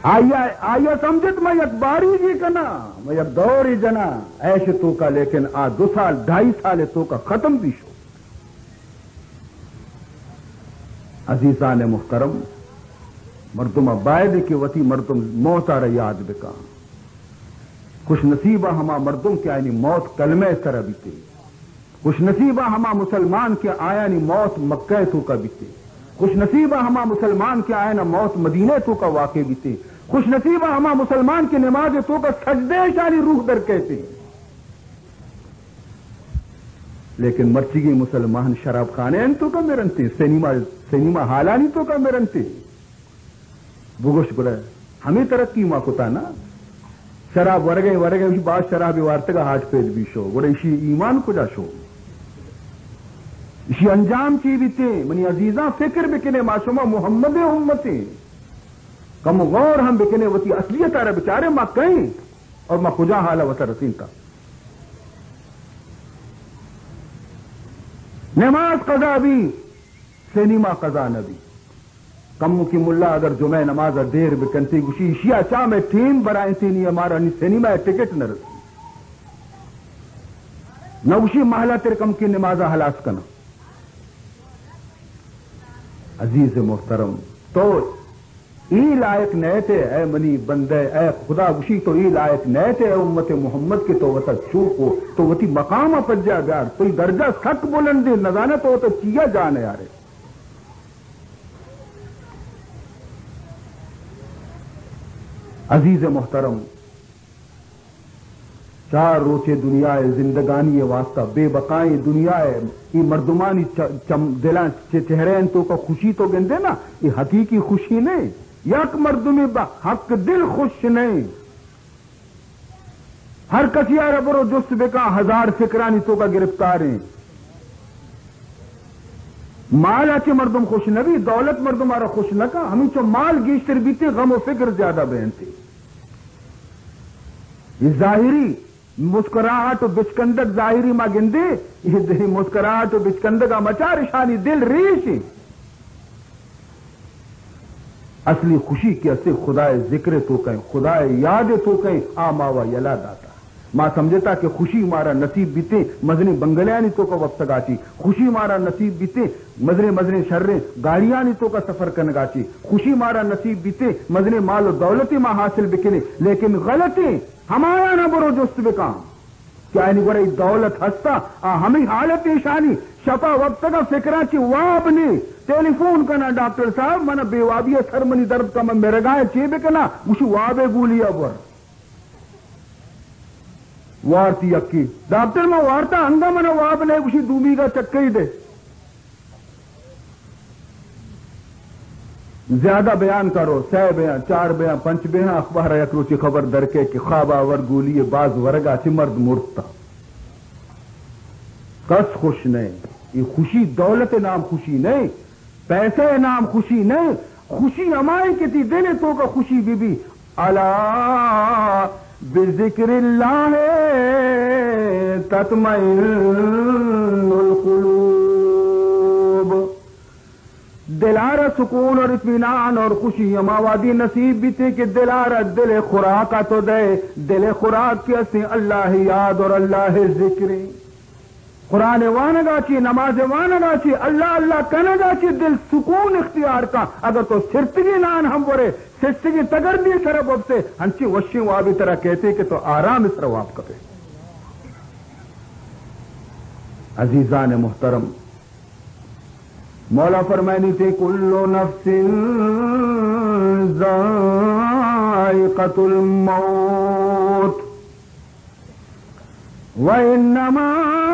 آیا سمجھت میں یک باری جی کنا میں یک دوری جنا ایش تو کا لیکن 2 سال 2.5 سال تو کا ختم بھی شو عزیزان محترم مردم باید کہ وتی مردم موت آ یاد بکا خوش نصیبہ ہما مردم کے آئینی موت کلمہ سر بیتے خوش نصیبہ ہما مسلمان کے آئینی موت مکہ تو کا بیتے خوش نصیبہ ہما مسلمان کے آئینہ موت مدینہ تو کا واقع بیتے خوش نصیبہ ہما مسلمان کی نماز تو کا سجدے شانی روح در کہتے لیکن مرچگی مسلمان شراب خانے ان تو کا میرنتے سینما حالانی تو کا میرنتے بگوش گرے ہمیں ترقی ماں کتا نا شراب ورگے اسی بعد شرابی وارتگا ہاتھ پیج بھی شو گرے اسی ایمان کو جا شو اسی انجام کی بیتے منی عزیزاں فکر بکنے معصومہ محمد امتی کم غور ہم بکنے وتی اصلیت آرہ بچارے ماں کہیں اور ماں خجا حالا وطا رسین کا نماز قضا بھی سینما قضا نبی کم کی ملا اگر جمعہ نماز دیر بکنتی گشی شیعہ چاہ میں ٹیم برائیں تینی ہمارا سینما ٹکٹ نہ رسی نہ اسی محلہ تیرے کم کی نمازہ حلاس کنا عزیز محترم تو ای لائق نئے تھے اے منی بندے اے خدا گشی تو ای لائق نئے تھے اے امت محمد کے تو وطا چوک ہو تو وطی مقام پجا بیار تو درجہ سک بلند دے نظانے تو وطا چیا جانے آرے عزیز محترم چار روچے دنیا زندگانی واسطہ بے بقائی دنیا یہ مردمانی دلان چہرین تو کا خوشی تو گندے نا یہ حقیقی خوشی نہیں یک مردمی با حق دل خوش نہیں ہر کسی آرہ برو جس بکا ہزار فکرانی تو کا گرفتار ہیں مال اچھے مردم خوش نبی دولت مردم آرہ خوش نکا ہمیں چو مال گیشتر بیتے غم و فکر زیادہ بہنتے یہ ظاہری مسکراہٹ و بچکندک ظاہری ما گندے یہ مسکراہٹ و بچکندک مچار شانی دل ریش اصلی خوشی کی اصلی خدای ذکر تو کہیں خدای یاد تو کہیں آماوا یلا داتا ماں سمجھتا کہ خوشی مارا نصیب بیتے مزنے بنگلیانی تو کا وقت گاچی خوشی مارا نصیب بیتے مزنے شرے گاڑیانی تو کا سفر کرنے گاچی خوشی مارا نصیب بیتے مزنے مال و دولتی ماں حاصل بکنے لیکن غلطی ہمارا نہ برو جست بکام کیا نہیں برای دولت ہستا ہمیں حالت شانی شپا وقت کا فکرہ چی واب نہیں ٹیلی فون کرنا ڈاکٹر صاحب منا بے وابی سر منی درد کا میں میرے گائے چی بکنا مجھے وابے گولیا بر وارتی یکی ڈاکٹر میں وارتا ہنگا منا واب نہیں کچھ دومی کا چکر دے زیادہ بیان کرو سہ بیان چار بیان پنچ بیان اخبار یک روچی خبر درکے کہ خواب آور گولی باز ورگا چی مرد مرتا کس خوش نہیں یہ خوشی دولت نام خوشی نہیں پیسے نام خوشی نہیں خوشی ہماری کتی دینے تو کا خوشی بی بی الا بذکر اللہ تطمئن القلوب دلارہ سکون اور اطمینان اور خوشی ہماوادی نصیب بھی تھے کہ دلارہ دل خوراک تو دے دل خوراک کی اسی اللہ یاد اور اللہ ذکر قرآن وانگا چی نماز وانگا چی اللہ اللہ کنگا چی دل سکون اختیار کا اگر تو سرتگی نان ہم برے سرتگی تگر دی سرب اب سے ہنچی وشی وابی طرح کہتے کہ تو آرام اس رواب کرے عزیزان محترم مولا فرمائنی تھے کلو نفس ذائقۃ الموت وَإِنَّمَا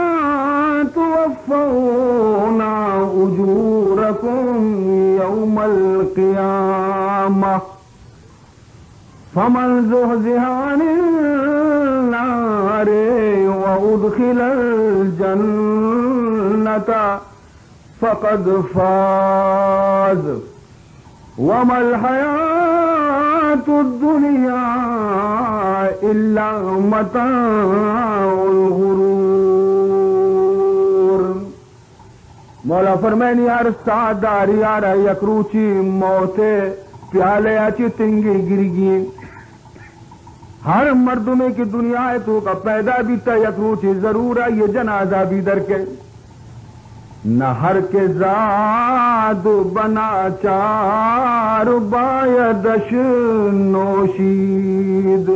توفون أجوركم يوم القيامة فمن زحزح عن النار وأدخل الجنة فقد فاز وما الحياة الدنيا إلا متاع الغرور مولا فرمائنی ہر ساداری آرہ یکروچی موتے پیالے اچی تنگی گرگی ہر مردمے کی دنیا ہے تو کا پیدا بھی تا یکروچی ضرور ہے یہ جنازہ بھی در کے نہر کے زاد بنا چار بایدش نوشید،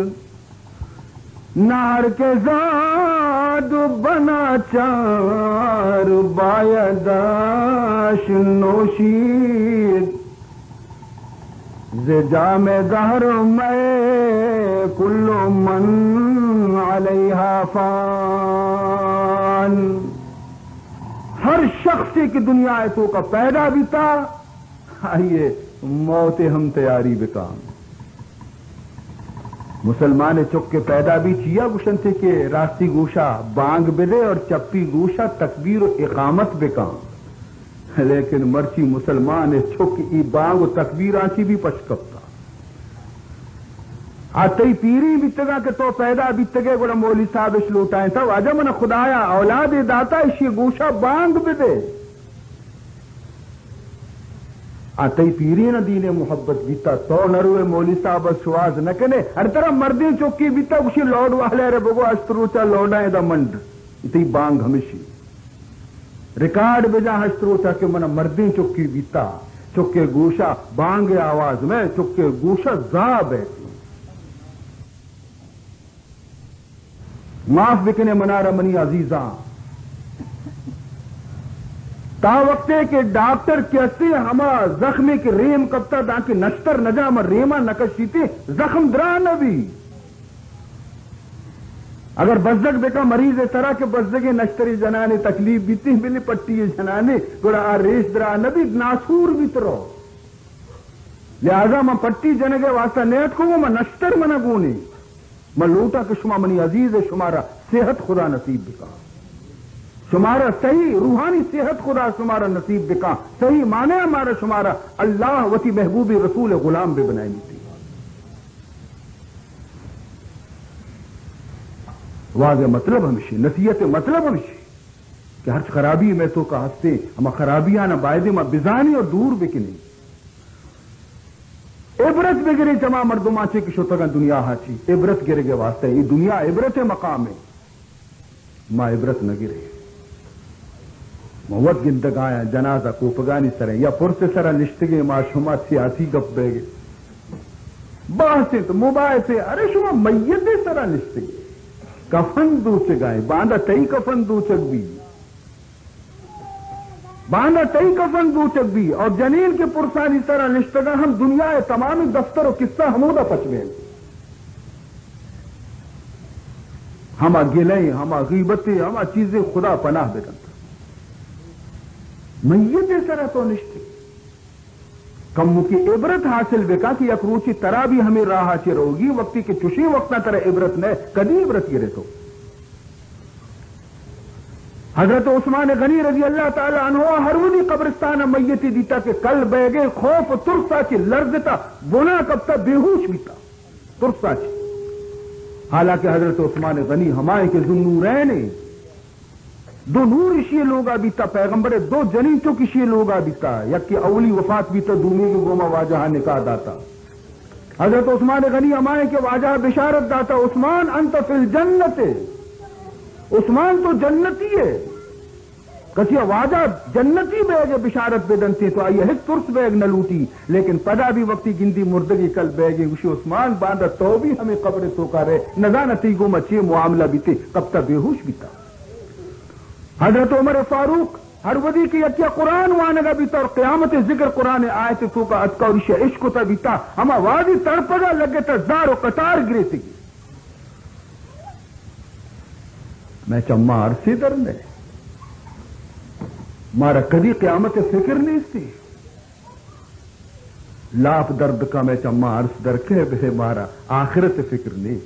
نہر کے زاد بنا چار بایدش نوشید، ز جام دہر میں کل من علیہا فان، ہر شخص کی دنیا ہے تو کا پیدا بھی تھا، آئیے موت ہم تیاری بکام، مسلمان چک کے پیدا بھی چیا گشن تھے کہ راستی گوشہ بانگ بلے اور چپی گوشہ تکبیر و اقامت بکام، لیکن مرچی مسلمان چک ای بانگ و تکبیر آنچی بھی پشکپتا، آتی پیری بیتگا کہ تو پیدا بیتگے گوڑا مولی صاحب اس لوٹائیں تھا، واجہ من خدایا اولاد داتا اسی گوشہ بانگ بدے، آتی پیری نہ دین محبت بیتا تو نروے مولی صاحب سواز نہ کنے، ہر طرح مردیں چوکی بیتا کچھ لوڈ والے رے بگو اشتروچا لوڈائیں دا منڈ، اتی بانگ ہمیشی ریکارڈ بجا اشتروچا کہ من مردیں چوکی بیتا، چکے گوشہ بانگ آواز میں چکے گوشہ زاب ہے، معاف بکنے منارہ منی عزیزاں، تا وقتے کہ ڈاکٹر کیسے ہما زخمی کے ریم کبتا دا کہ نشتر نجام ریما نکشیتے زخم درا نبی، اگر بزدگ بکا مریض طرح کے بزدگی نشتری جنانے تکلیف بیتی بلی پٹی جنانے گوڑا ریش درا نبی ناسور بیترو، لہذا میں پٹی جنگے واسطہ نیت کو میں نشتر منہ گونے، میں لوٹا کہ شما منی عزیز شمارا صحت خدا نصیب بکا، شمارا صحیح روحانی صحت خدا شمارا نصیب بکا، صحیح مانے ہمارا شمارا اللہ وتی محبوبی رسول غلام بے بنائی تھی، واضح مطلب ہمشی نصیحت مطلب ہمشی کہ ہر خرابی میں تو کا ہستے ہم خرابیاں نہ بائدے میں بزانی اور دور بکنی، عبرت بگرے جمع مردما چے کی شوتگا دنیا ہاچی عبرت گرے گے واسطے یہ دنیا عبرت مقام ہے، ماں عبرت نہ گرے موت گندگایا جنازہ کوپگانی سرے یا پرس سرا نشتگے ما شما سیاسی گپ بے گے باہسے تو مباحثے ارے شما میت سرا نشتگے کفن دو چگائے باندھا تئی کفن دو چگ بھی، باندھا تئی کفن دو چگ بھی، اور جنین کے پرسانی سرا نشتگا ہم دنیا تمام دفتر و قصہ ہمودہ پچویں، ہما گلیں ہما غیبتیں ہما چیزیں خدا پناہ بے کرتا، میت سرا تو نشتی کم کی عبرت حاصل بکا کہ یک روچی ترا بھی ہمیں راہ چی رہوگی وقتی کہ چوشی وقت نہ ترہ عبرت نے کدی عبرت گرے تو حضرت عثمان غنی رضی اللہ تعالی عنہ ہر وہی قبرستان میتی دیتا کہ کل بیگے خوف ترسا چی لرزتا بنا کبتا بے ہوش بیتا ترسا چی، حالانکہ حضرت عثمان غنی ہمائے کے ذوالنورین دو نور اشیے لوگا بیتا، پیغمبر دو جنیتوں کی شیے لوگا بیتا، یک کی اولی وفات بیتا دومی کی گوما واجہ نکاح داتا، حضرت عثمان غنی ہمائے کے واجہ بشارت داتا عثمان انت فی الجنت، عثمان تو جنتی ہے، کسی واجہ جنتی بیگ بشارت بے دنتی تو آئیے ہک ترس بیگ نہ لوٹی، لیکن پدا بھی وقتی گندی مردگی کل بیگی گوشی عثمان باندھا تو بھی ہمیں قبر تو کرے نزانتی گو مچے معاملہ بیتے کب تا بے ہوش بیتا، حضرت عمر فاروق ہر ودی کی یکیا قرآن وانگا بیتا اور قیامت ذکر قرآن آیت تو کا اتکا اور اسے عشق تا بیتا، ہما وادی تڑپگا لگے تا زار و قطار گرے تھی، میں چمہ عرصی در نے مارا کدی قیامت فکر نہیں تھی، لاپ درد کا میں چمہ عرص در کے بے مارا آخرت فکر نہیں،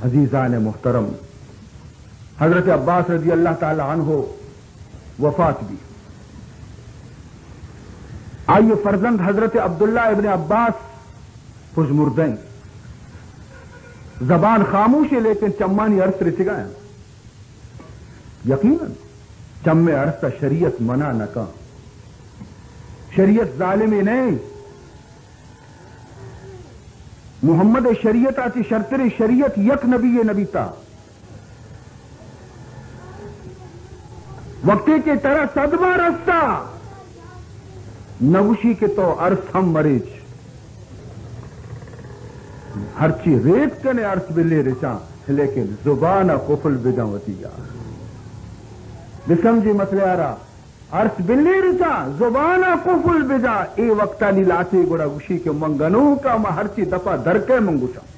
عزیزان محترم حضرت عباس رضی اللہ تعالی عنہ وفات بھی، آئیے فرزند حضرت عبداللہ ابن عباس پشمردین زبان خاموش ہے لیکن چمانی عرص رچ گئے، یقیناً چم عرصہ شریعت منع نہ کا، شریعت ظالمی نہیں، محمد شریعت آتی شرطر شریعت یک نبی نبی تا، وقتی کے طرح صدمہ رستا نوشی کے تو عرص ہم مریض ہرچی ریت کنے عرص بلے رچاں لیکن زبان قفل بداوتی یار بسمجھی مسئلہ آ رہا عرص بلی رچاں زبان قفل بدا اے وقتا لی لاتے گوڑا گوشی کے منگنوں کا ما ہرچی دفعہ درکے منگوشا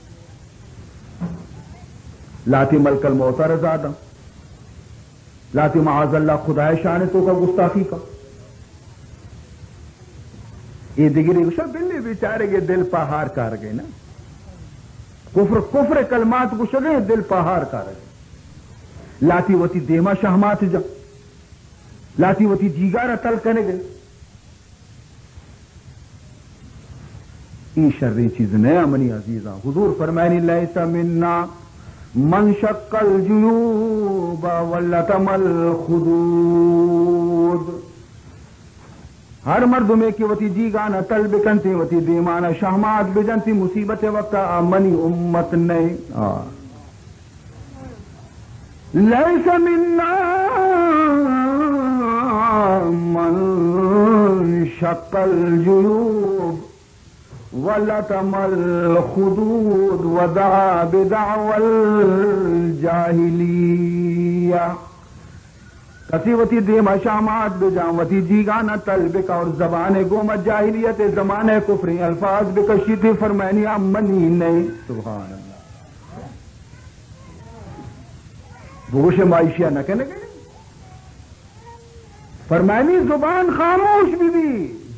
لاتی ملک الموتا رضادہ لاتی معاذ اللہ خدا شان تو کا گستاخی کا یہ دیگری گوشا بلی بیچارے گے دل پہار کار گئے نا کفر کلمات گوشا گئے دل پہار کار گئے لاتی وتی دیما شہمات جا لاتی وتی جیگارہ تل کنے گئے ای شرری چیز نیا منی عزیزاں حضور فرمائنی لیسا مننا من شق الجیوب ولتم الخدود ہر مردمے کی وتی جی گانا تل بکنتی وتی دیمانا شہمات بجنتی مصیبت وقت منی امت نہیں لیس منا من شق الجیوب ولتم الخدود ودعا بدعوى الجاہلیہ کسی وتی دیما شامات بجام وتی جیگانا طلبکا اور زبان گومت جاہلیت زمانے کفری الفاظ بکشی تھی فرمینی منی نہیں سبحان اللہ بوش معیشیہ نہ کہنے گئے فرمینی زبان خاموش بھی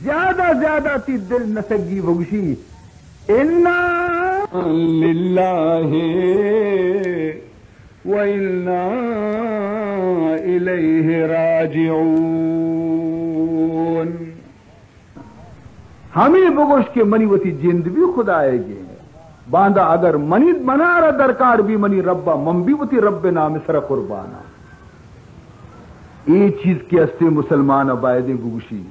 زیادہ تی دل نسگی بگشی انا للہ وَإِنَّا إِلَيْهِ راجعون ہمیں بگوش کے منی وتی جند بھی خدا آئے گے باندھا اگر منی منارا درکار بھی منی ربا من بھی وتی رب نام سر قربانا یہ چیز کی استے مسلمان عبائد بگوشی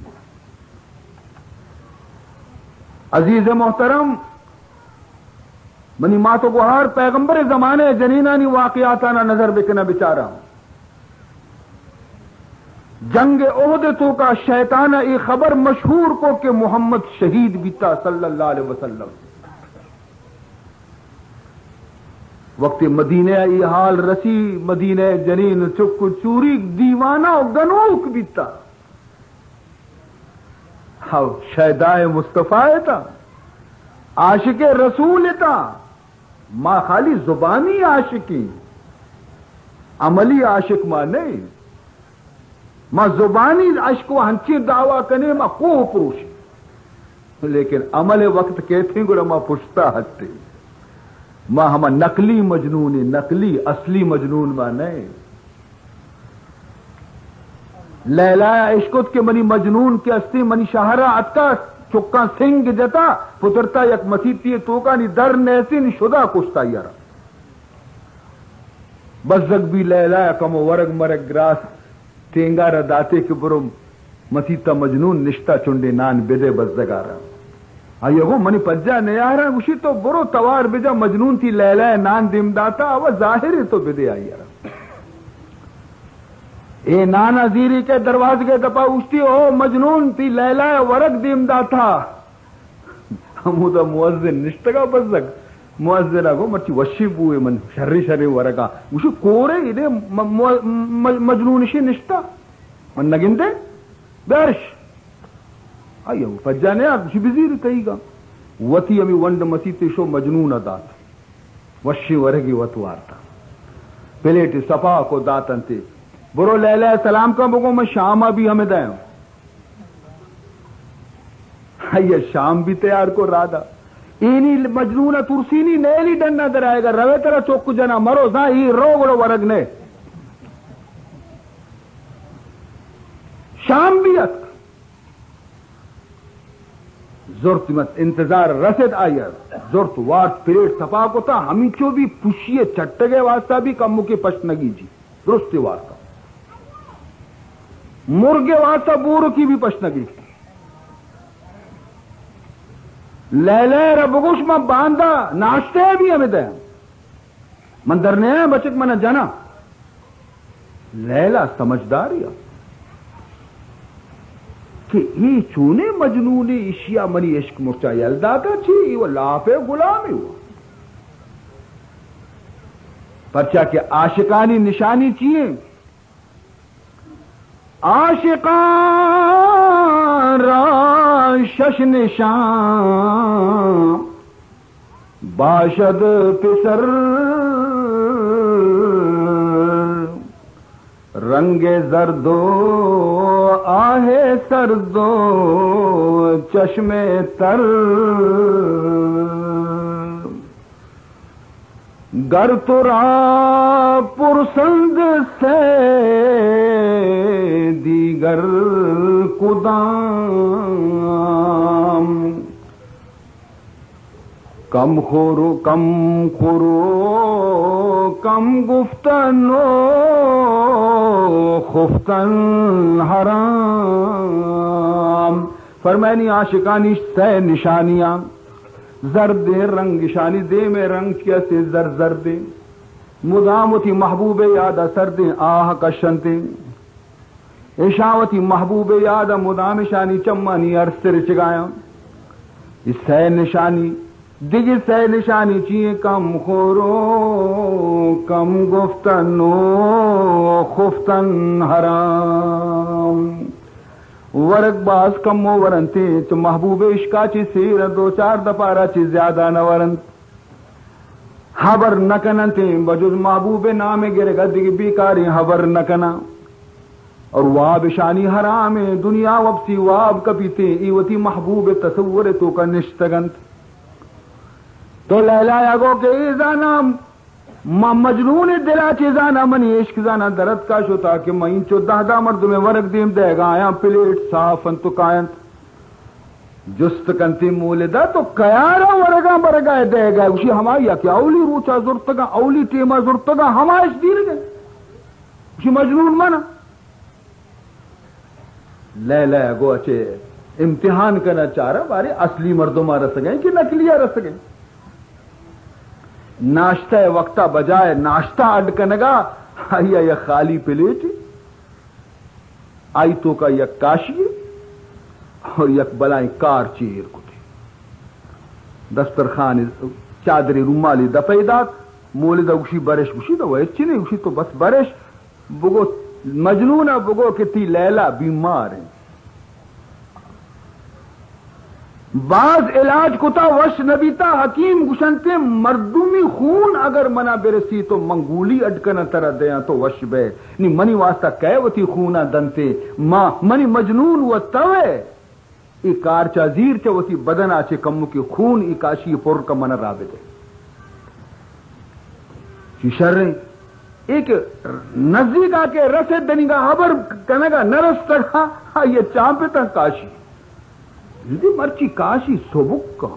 عزیز محترم منی ماتو گوہار پیغمبر زمانے جنینانی واقعاتانا نظر بکنا بچارا جنگ عہد تو کا شیطانہ ای خبر مشہور کو کہ محمد شہید بیتا صلی اللہ علیہ وسلم وقت مدینہ ای حال رسی مدینہ جنین چک چوری دیوانہ و گنوک بیتا شہدائے مصطفیٰ تھا عاشق رسول تھا ماں خالی زبانی عاشقی عملی عاشق ماں نہیں ماں زبانی عشق و ہنچی دعویٰ کنے ماں کوہ پروشی لیکن عمل وقت کہتے ہیں گوڑا ماں پشتا ہٹتے ماں ہمیں نقلی مجنونی نقلی اصلی مجنون ماں نہیں لیلا عشقت کے منی مجنون کے استی منی شاہرہ اتا چکا سنگ جتا پترتا یک مسیطی توکا نی در نیسین شدہ کشتا یارا بزگ بھی لیلا کم ورگ مرگ گراس تینگا را داتے کے برو مسیطا مجنون نشتا چنڈے نان بدے بزگارا آئیے گو منی پجا نیارا گوشی تو برو توار بجا مجنون تھی لیلا نان دیم داتا وہ ظاہر تو بدے آئی یارا اے نانا زیری کے دروازے کے دپا اٹھتی ہو مجنون تھی لیلا ورق دیمدا تھا ہمودا مؤذن نشتگا بزگ مؤذن کو مرچی وشی بوئے من شری ورقا وشو کورے ادے مجنون شی نشتا من نگندے برش آئیو فجانے آپ شی بزیر کہی گا وتی امی ونڈ مسیطی شو مجنون دات وشی ورگی وتوار تھا پلیٹ صفا کو داتن تھے برو لیلہ السلام کا بگو میں شام ابھی ہمیں دائیں یہ شام بھی تیار کو رادا اینی مجنون ترسینی نیلی ڈننا در آئے گا روے ترہ چوک جنا مرو زاں ہی رو گڑو ورگنے شام بھی ات زورت مت انتظار رسد آئیر زورت وارت پریٹ صفا کو تھا ہمیں چو بھی پوشیے چٹگے واسطہ بھی کمو کے پشنگی جی درستی واسطہ مرغے واسطہ بورو کی بھی پشنگی لیلے ربگوش میں باندھا ناشتے بھی ہمیں دیں مندر نے بچک منا جانا لیلا سمجھداریا کہ یہ چونے مجنونی اشیا منی عشق مرچا یلدا کا چی وہ لافے غلامی ہوا پرچا کہ عاشقانی نشانی چیئے عاشقان را شش نشان باشد پسر رنگ زردو آہ سردو چشم تر گر ترا پرسند سے دیگر کدام کم خورو کم گفتنو خفتن حرام فرمانی عاشقانی سے نشانیاں زرد رنگ نشانی دے میں رنگ کیسے زر دے مدامتی محبوب یاد سرد آہ کشنتے اشاوتی محبوب یاد مدام شانی چمانی ارسر چگایا اس سے نشانی دیگی سے نشانی چیئے کم خورو کم گفتنو خفتن حرام ورق باز کم و ورنتے تو محبوب عشقا چی سیر دو چار دپارا چی زیادہ نہ ورنت حبر نکننتے بجز محبوب نام گرے گا دیگی بیکاری حبر نکنا اور واب شانی حرام دنیا وبسی واب کپیتے ایوتی محبوب تصور تو کا نشتگنت تو لیلا یاگو کہ ایزانا مجنون دلا چیزانا منی عشق زانا درد کا شتا کہ میں چو دہدا مرد میں ورق دیم دے گا آیا پلیٹ صافن تو کائنت جست کنتی مولدہ تو کیارا ورگا برگا دے گا اسی ہمائی کیا اولی روچا زرتگا اولی ٹیما زرتگا ہمائش دیر گئے اسی مجنون مانا لیلا یاگو اچھے امتحان کرنا چاہ رہا بارے اصلی مردوں مارا سگئیں کہ نکلیہ رس سگئیں ناشتہ وقتہ بجائے ناشتہ اڈ کنگا آیا یا خالی پلیٹ آئی تو کا یک کاشی اور یک بلائیں کار چیر کو تھی دسترخوان چادری رومالی دفعیدات مولدہ گوشی برش گوشی تو وہ اچھی نہیں گوشی تو بس برش بگو مجنونہ بگو کہ تی لیلا بیمار ہیں بعض علاج کتا وش نبیتا حکیم گشنتے مردمی خون اگر منا برسی تو منگولی اڈکنا ترہ دیا تو وش بے نی منی واسطہ کہوتی خونہ دنتے منی مجنون و توے ای کار چازیر چوتی بدن آچے کمو کی خون ای کاشی پر کا منا رابط ہے چی شر ایک نزدیک آکے رسے دنگا حبر کنگا نرس تگا یہ چامپے تک کاشی جدی مرچی کاشی سبک کا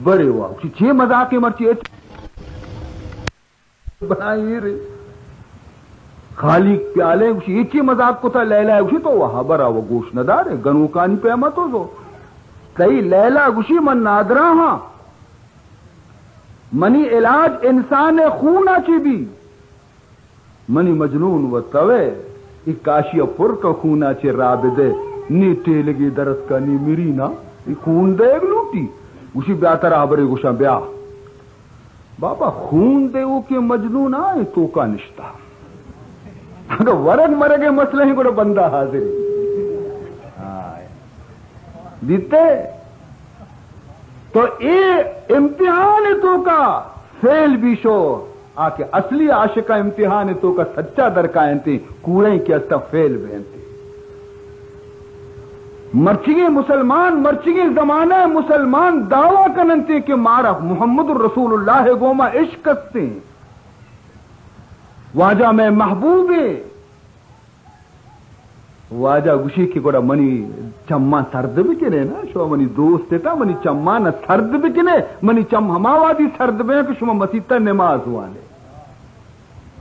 بڑے ہوا چھ مذاق مرچی بنائی رہے خالی پیالے یہ چھ مذاق کو تھا لیلا گوشی تو وہ حبرہ وہ گوش ندار ہے گنوکانی پیمت ہو تو کئی لیلا گوشی من نادرہ ہاں منی علاج انسان خون آچی بھی منی مجنون و توے ایک کاشی پر کا خون آچی رابدے نی ٹیلگی درس کا نی میری نا خون دے لوٹی اسی بیاتر آبرے گوشا بیا بابا خون دے او کے مجنون آئے تو کا نشتہ اگر ورگ مرگے مسئلہ ہی کو بندہ حاضر دیتے تو اے امتحان تو کا فیل بھی شو آکے اصلی عاشقہ امتحان تو کا سچا درکائنتے کوڑیں کی استا فیل بینتے مرچگی مسلمان مرچگی زمانہ مسلمان دعویٰ کننتے کہ مارا محمد الرسول اللہ گوما عشق کرتے واجہ میں محبوب واجہ گوشی کی گوڑا منی چمہ سرد بکنے نا شو منی دوست تا منی چمہ نا سرد بکنے منی چم ہماوادی سرد بکنے کہ شما مسیطہ نماز ہوانے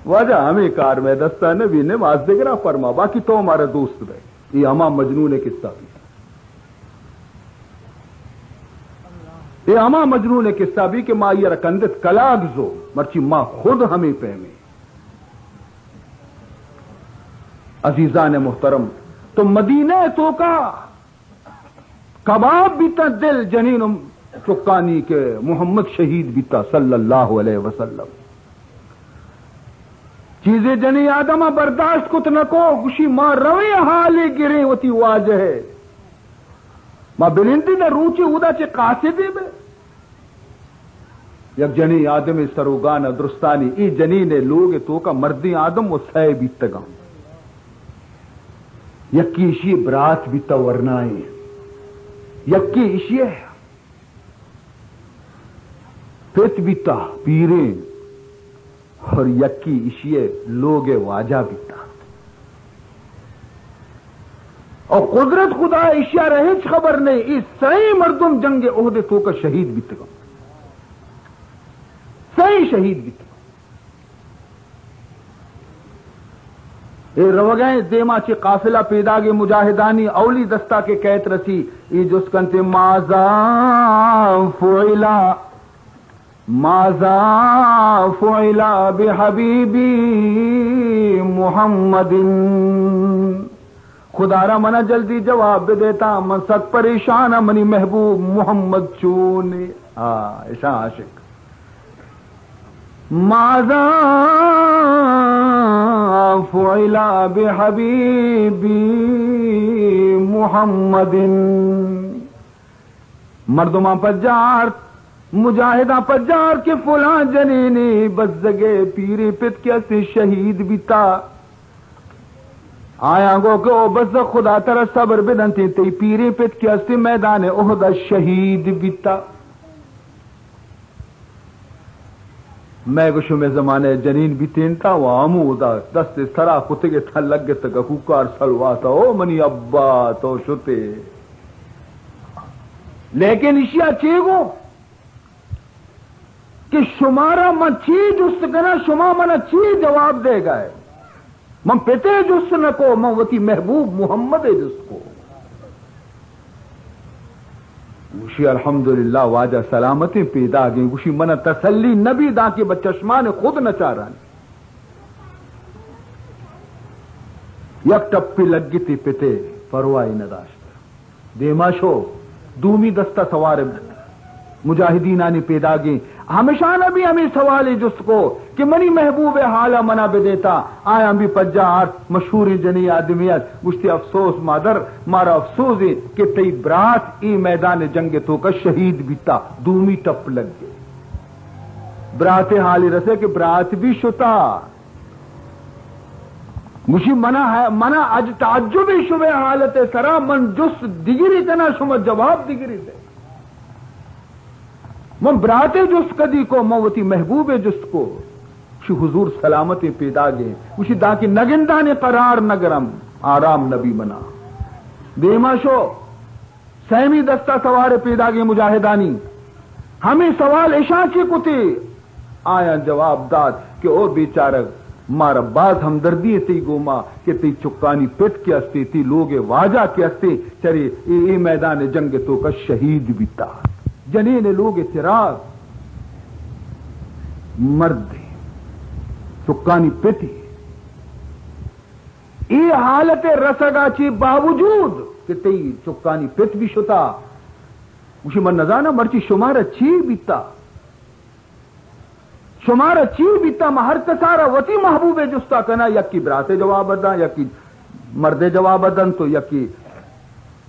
واجہ ہمیں کار میں دستا نبی نماز دیکھنا فرما باقی تو ہمارا دوست بے یہ ہما مجنون قصہ بھی یہ ہما مجنون قصہ بھی کہ ماں یہ رکندت کلاگ زو مرچی ماں خود ہمیں پہمے عزیزان محترم، تو مدینہ تو کا کباب بیتا دل جنین چکانی کے محمد شہید بیتا صلی اللہ علیہ وسلم. چیزیں جنی آدمہ برداشت کت نکو گوشی ماں روی حالی گریں وتی واجہ ہے ماں بلندی نے روچی اودا چے قاصدی میں یک جنی آدم سروگان درستانی ای جنی نے لوگ تو کا مردی آدم و سائے بیتگا یکی اشی برات بیتا ورنائی یکی اشی پیت بیتا پیریں اور یکی اشیے لوگ واجہ بیتا اور قدرت خدا اشیاء رہے خبر نہیں اس صحیح مردم جنگ عہدے تو کا شہید بیتگا صحیح شہید بیتگا اے روگائیں دیما چی قافلہ پیدا گے مجاہدانی اولی دستا کے قیت رسی ای جس کنتے مازا فعلا ماذا فعل بحبیبی محمد خدا را منا جلدی جواب دیتا من سک پریشان منی محبوب محمد چونے ایسا عاشق ماذا فعل بحبیبی محمد مردماں پجار مجاہدہ پجار کے فلاں جنینی بزگے پیری پت کیا سے شہید بیتا آیا گو کہ او بز خدا تر صبر بدنتی تی پیری پت کیا سے میدان احد شہید بیتا میں گوشو میں زمانے جنین بیتین تا وامو دا دست سرا کتے تھا لگ گے تک کوکار سلواتا او منی ابا تو شتے لیکن اشیاء چیگو کہ شمارا من چی جست کنا شما من چی جواب دے گا ہے من پتے جست نکو من وتی محبوب محمد جست کو گوشی الحمدللہ واجہ سلامتی پیدا گئی گوشی من تسلی نبی دا کے بچشمان خود نہ چاہ رہا یک ٹپی لگی تھی پتے پروائی نداشت دیما شو دومی دستہ سوار مجاہدین آنی پیدا گئی ہمیشہ نبی ہمیں سوال جس کو کہ منی محبوب حالہ منا بے دیتا آیا بھی پجاہت مشہور جنی آدمیت گشتی افسوس مادر مارا افسوس ہے کہ تی برات ای میدان جنگ تو کا شہید بیتا دومی ٹپ لگ گئے برات حالی رسے کہ برات بھی شتا مجھے منا اج تعجبی شبہ حالت سرا من جس دیگری کنا شما جواب دیگری دے من براتے جس کدی کو موتی محبوب جس کو شی حضور سلامت پیدا گے اسی دا کی نگندان قرار نگرم آرام نبی بنا دیما شو سہمی دستہ سوار پیدا گے مجاہدانی ہمیں سوال اشاچی کتے آیا جواب داد کہ او بیچارک مارا باز ہمدردی تی گوما کہ تی چکانی پٹ کے استے تی لوگ واجہ کے استے چرے اے میدان جنگ تو کا شہید بیتا جنین لوگ چراغ مرد چکانی پٹی ای حالت رسگا چی باوجود کہ تی چکانی پٹ بھی شتا اسی من نزانا مرچی شمارا چی بیتا شمارا چی بیتا مہر کسارا وتی محبوب جستا کنا یکی براتے جواب دا یکی مرد جواب دن تو یکی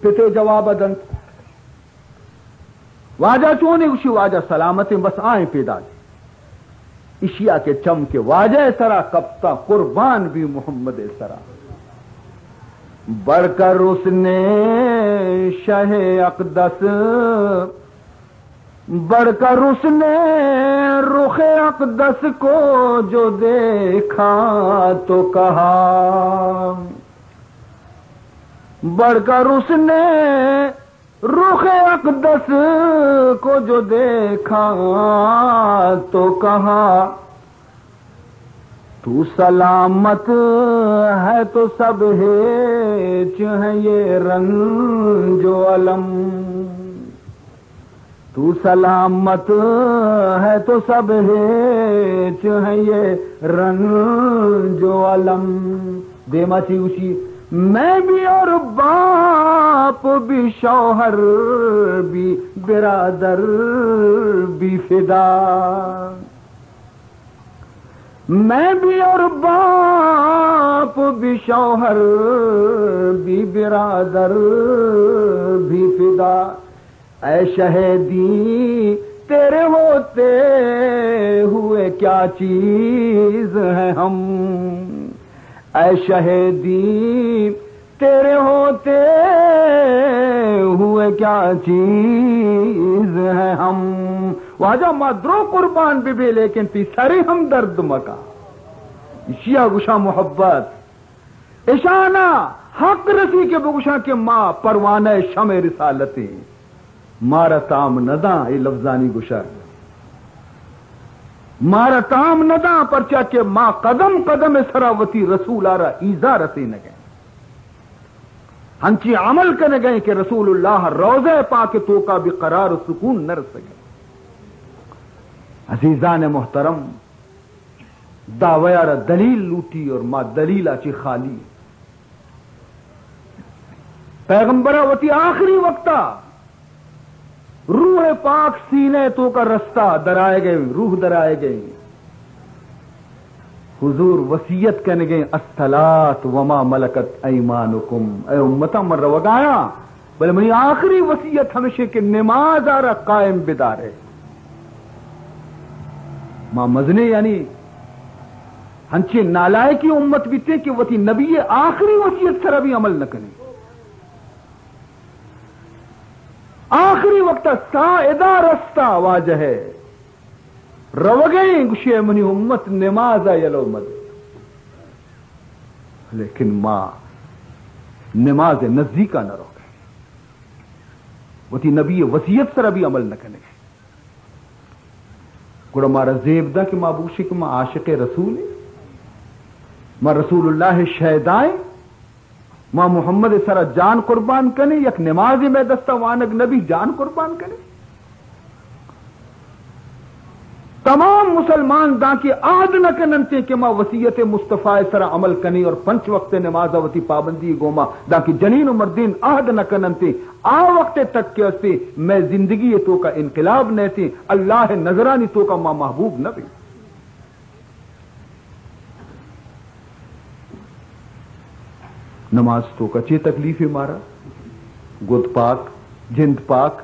پتے جواب دن واجہ چونے اسی واجہ سلامت بس آئیں پیدا دی اشیاء کے چم کے واجہ سرا کپتا قربان بھی محمد سرا بڑھ کر اس نے شہ اقدس بڑھ کر اس نے رخ اقدس کو جو دیکھا تو کہا بڑھ کر اس نے رخ اقدس کو جو دیکھا تو کہا تو سلامت ہے تو سب ہیچ ہے یہ رنج و علم تو سلامت ہے تو سب ہیچ ہے یہ رنج و علم دیما چی اسی میں بھی اور باپ بھی شوہر بھی برادر بھی فدا، میں بھی اور باپ بھی شوہر بھی برادر بھی فدا، اے شہیدی تیرے ہوتے ہوئے کیا چیز ہے ہم، اے شہیدی تیرے ہوتے ہوئے کیا چیز ہے ہم، واجہ مادرو قربان بھی لیکن تی سارے ہم درد مکا شیعہ گشا محبت اشانہ حق رسی کے بگشا کے ماں پروانہ شمع رسالتی مارا تام نداں اے لفظانی گشا مارا تام نداں پرچا کے ماں قدم قدم سراوتی رسول آرہ ایزا رسی نگئے ہنچی عمل کرنے گئے کہ رسول اللہ روضہ پاک تو کا بھی قرار و سکون نہ رس گئے۔ عزیزان محترم دعویار دلیل لوٹی اور ماں دلیل آچی خالی پیغمبرہ وتی آخری وقتا روح پاک سینے تو کا رستہ درائے گئے، روح درائے گئے، حضور وصیت کرنے گئے الصلاۃ وما ملکت ایمانکم، اے امتا من روگایا بل منی آخری وصیت ہمیشہ کہ نماز آرہ قائم بدارے ماں مزنے یعنی ہنچے نالائے کی امت بیتے کہ وہ نبی آخری وصیت سر بھی عمل نہ کریں، آخری وقت سائدہ رستہ واجہ ہے رو گئے گشے منی امت نماز یلو مد، لیکن ماں نماز نزدیکا نہ رو گئے، وہ تھی نبی وصیت سر بھی عمل نہ کرنے گوڑا مارا زیب دا کہ ماں بوشی کہ ماں عاشق رسول ہے، ماں رسول اللہ شہدائیں، ماں محمد سر جان قربان کنے، یک نماز میں دستہ وانک نبی جان قربان کنے، تمام مسلمان دا کی عہد نہ کننتے کہ ماں وصیت مصطفیٰ سر عمل کنی اور پنچ وقت نماز وتی پابندی گوما دا کی جنین و مردین عہد نہ کننتے آ وقت تک کے اسے میں زندگی تو کا انقلاب نہتی اللہ نظرانی تو کا ماں محبوب نبی، نماز تو کا چی تکلیف مارا گد پاک جند پاک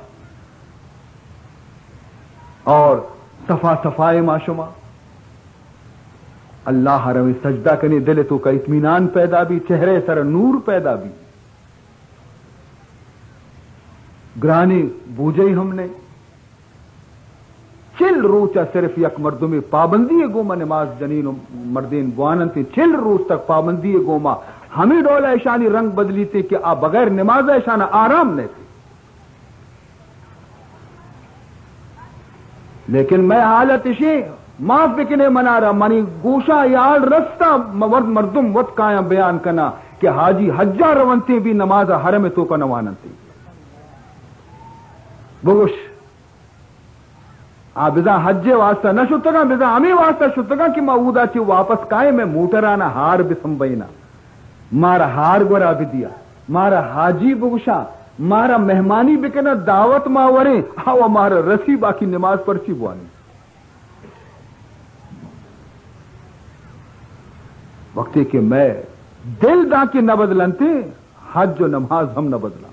اور صفا صفائے معشمہ اللہ حرم سجدہ کرنے دل تو کا اطمینان پیدا بھی، چہرے سر نور پیدا بھی، گرانی بوجھئی ہم نے چل روچا صرف یک مردمی پابندی گوما نماز جنین و مردین بواننتی چل روز تک پابندی گوما ہمیں ڈولا ایشانی رنگ بدلی تھی کہ آپ بغیر نماز ایشانہ آرام نہیں تھی، لیکن میں حالت اشی معاف بکنے منا رہا منی گوشا یار رستہ مردم وط کایا بیان کنا کہ حاجی حجہ رونتے بھی نماز حرم تو کا نوانتی بگوش بزا حج واسطہ نہ شتگا بزا ہمیں واسطہ شتگا کہ معودا چی واپس کائے میں موٹرانا ہار بسم بینا مارا ہار گورا بھی دیا مارا حاجی بگوشا مارا مہمانی بکنا دعوت ماورے ہاں مارا رسی باقی نماز پرچی بوانی وقتی کہ میں دل دا کے نہ بدلنتے حج و نماز ہم نہ بدلا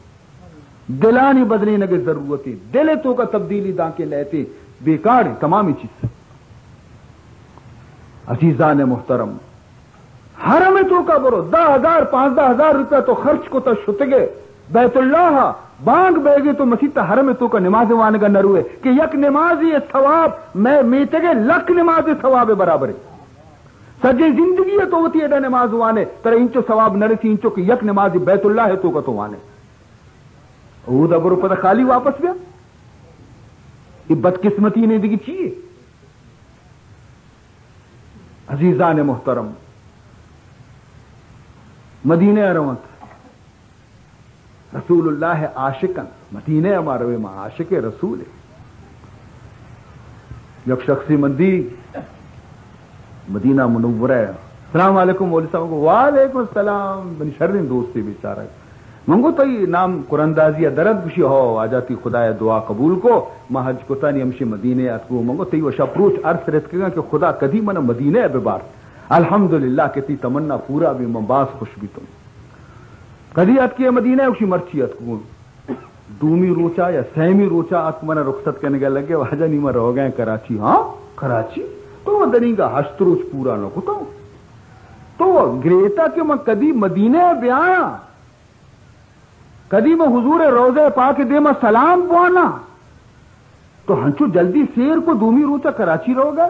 دلانی بدلی نہ ضرورتی دل تو کا تبدیلی دا کے لیتے بیکار تمامی چیز عزیزان محترم حرم تو کا برو 10,000 15,000 روپے تو خرچ کو تو شتگے بیت اللہ بانگ بیگے تو مسیح حرم تو کا نماز وانے کا نروے کہ یک نمازی ثواب میں میتگے لکھ نماز ثواب برابر ہے سجے زندگی ہے تو ہوتی ہے نماز وانے تر انچو ثواب نہ رسی انچو کہ یک نمازی بیت اللہ ہے تو کا تو وانے او دا برو پتہ خالی واپس گیا یہ بدقسمتی نہیں دیکھی چاہیے عزیزان محترم مدینہ روت رسول اللہ عاشقن مدینہ ہمارے ماں عاشق رسول ہے یک شخصی مندی مدینہ منورہ السلام علیکم مولوی صاحب کو وعلیکم السلام بنی شرین دوستی بیچارہ منگو تو یہ نام قرآندازی درد گشی ہو آجاتی خدا دعا قبول کو ما حج کو تانی ہمشی مدینے اتکو منگو تو یہ وشا پروچ عرص رت کے گا کہ خدا کدی من مدینے ببار الحمدللہ کہ تی تمنا پورا بھی مباس خوش بھی تم کدی ات کے مدینے اکشی مرچی اتکو دومی روچا یا سیمی روچا ات من رخصت کرنے گا لگے واجہ نہیں من رو گئے کراچی ہاں کراچی تو وہ دنی کا ہشت روچ پورا نہ کتا تو وہ گریتا کہ میں کدی مدینے بیایا کدی میں حضور روزے پاک دے میں سلام پوانا تو ہنچو جلدی سیر کو دومی روچا کراچی رو گا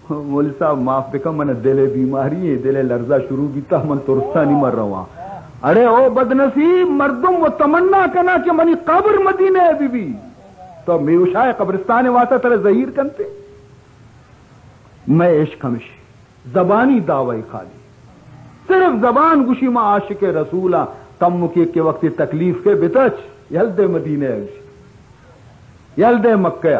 مول صاحب معاف بکم من دل بیماری ہے دل لرزہ شروع کیتا من ترسا نہیں مر رہا ارے او بدنصیب مردم وہ تمنا کنا کہ منی قبر مدینے ہے بی بی تو میوشائے قبرستان واتا ترے ظہیر کنتے میں عشق ہمشی زبانی دعوی خالی صرف زبان گوشی ما عاشق رسولہ تم مکی کے وقت تکلیف کے بتچ یلد مدینے یلد مکہ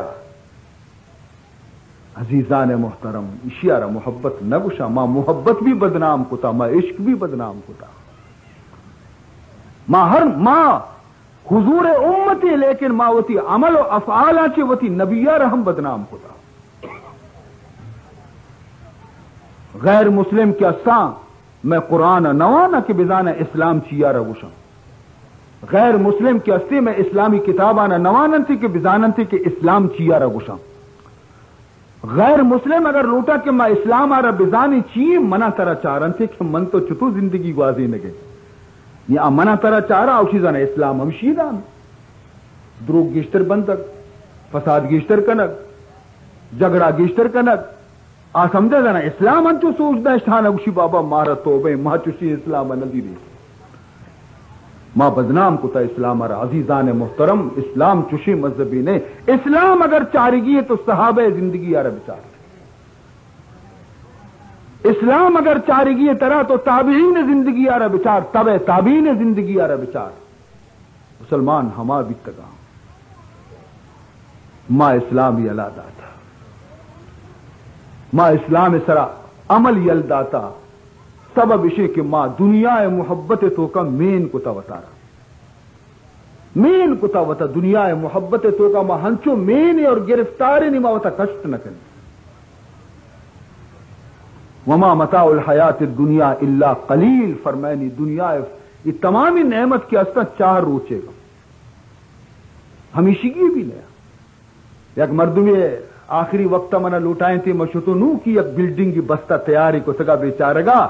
عزیزان محترم اشیارہ محبت نہ گوشا ما محبت بھی بدنام کتا ما عشق بھی بدنام کتا ما حضور امتی لیکن ما وتی عمل و افعال چی وتی نبیہ رحم بدنام کتا غیر مسلم کیا ساں میں قرآن نوانا کہ بزانہ اسلام چیا رگوشم غیر مسلم کی استی میں اسلامی کتابانہ نوانن تھی کہ بزانن تھی کہ اسلام چیا رگوشم غیر مسلم اگر لوٹا کہ میں اسلام آرہ بزانی چی منا ترہ چارن تھی کہ من تو چتو زندگی گوازی نگے یا منا ترہ چارہ اوشی زانہ اسلام ہم شیدان دروگ گیشتر بندک فساد گیشتر کنک جگڑا گیشتر کنک آ سمجھا جانا اسلام انچو سوچنا اشتانا گوشی بابا مارا توبے ماں چوشی اسلام ندی رہی ماں بدنام کتا اسلام ارا عزیزان محترم اسلام چوشی مذہبی نے اسلام اگر چارگی ہے تو صحابہ زندگی آرہ بچار اسلام اگر چارگی ہے ترہ تو تابعین زندگی آرہ بچار تب تابعین زندگی آرہ بچار مسلمان ہما بیتگا ماں اسلامی علادہ تھا ماں اسلام سرا عمل یلداتا سبب اسے کہ ماں دنیا محبت تو کا مین کتا وطارا مین کتا وطا دنیا محبت تو کا ماں ہنچو مین اور گرفتار نہیں ماں وطا کشت نہ کریں وما متاع الحیات الدنیا الا قلیل فرمائنی دنیا یہ تمامی نعمت کی استا چار روچے گا ہمیشگی بھی لیا یک مردمی آخری وقت منا لوٹائیں تھی مشتو نو کی یک بلڈنگ کی بستہ تیاری کو سگا بیچارے گا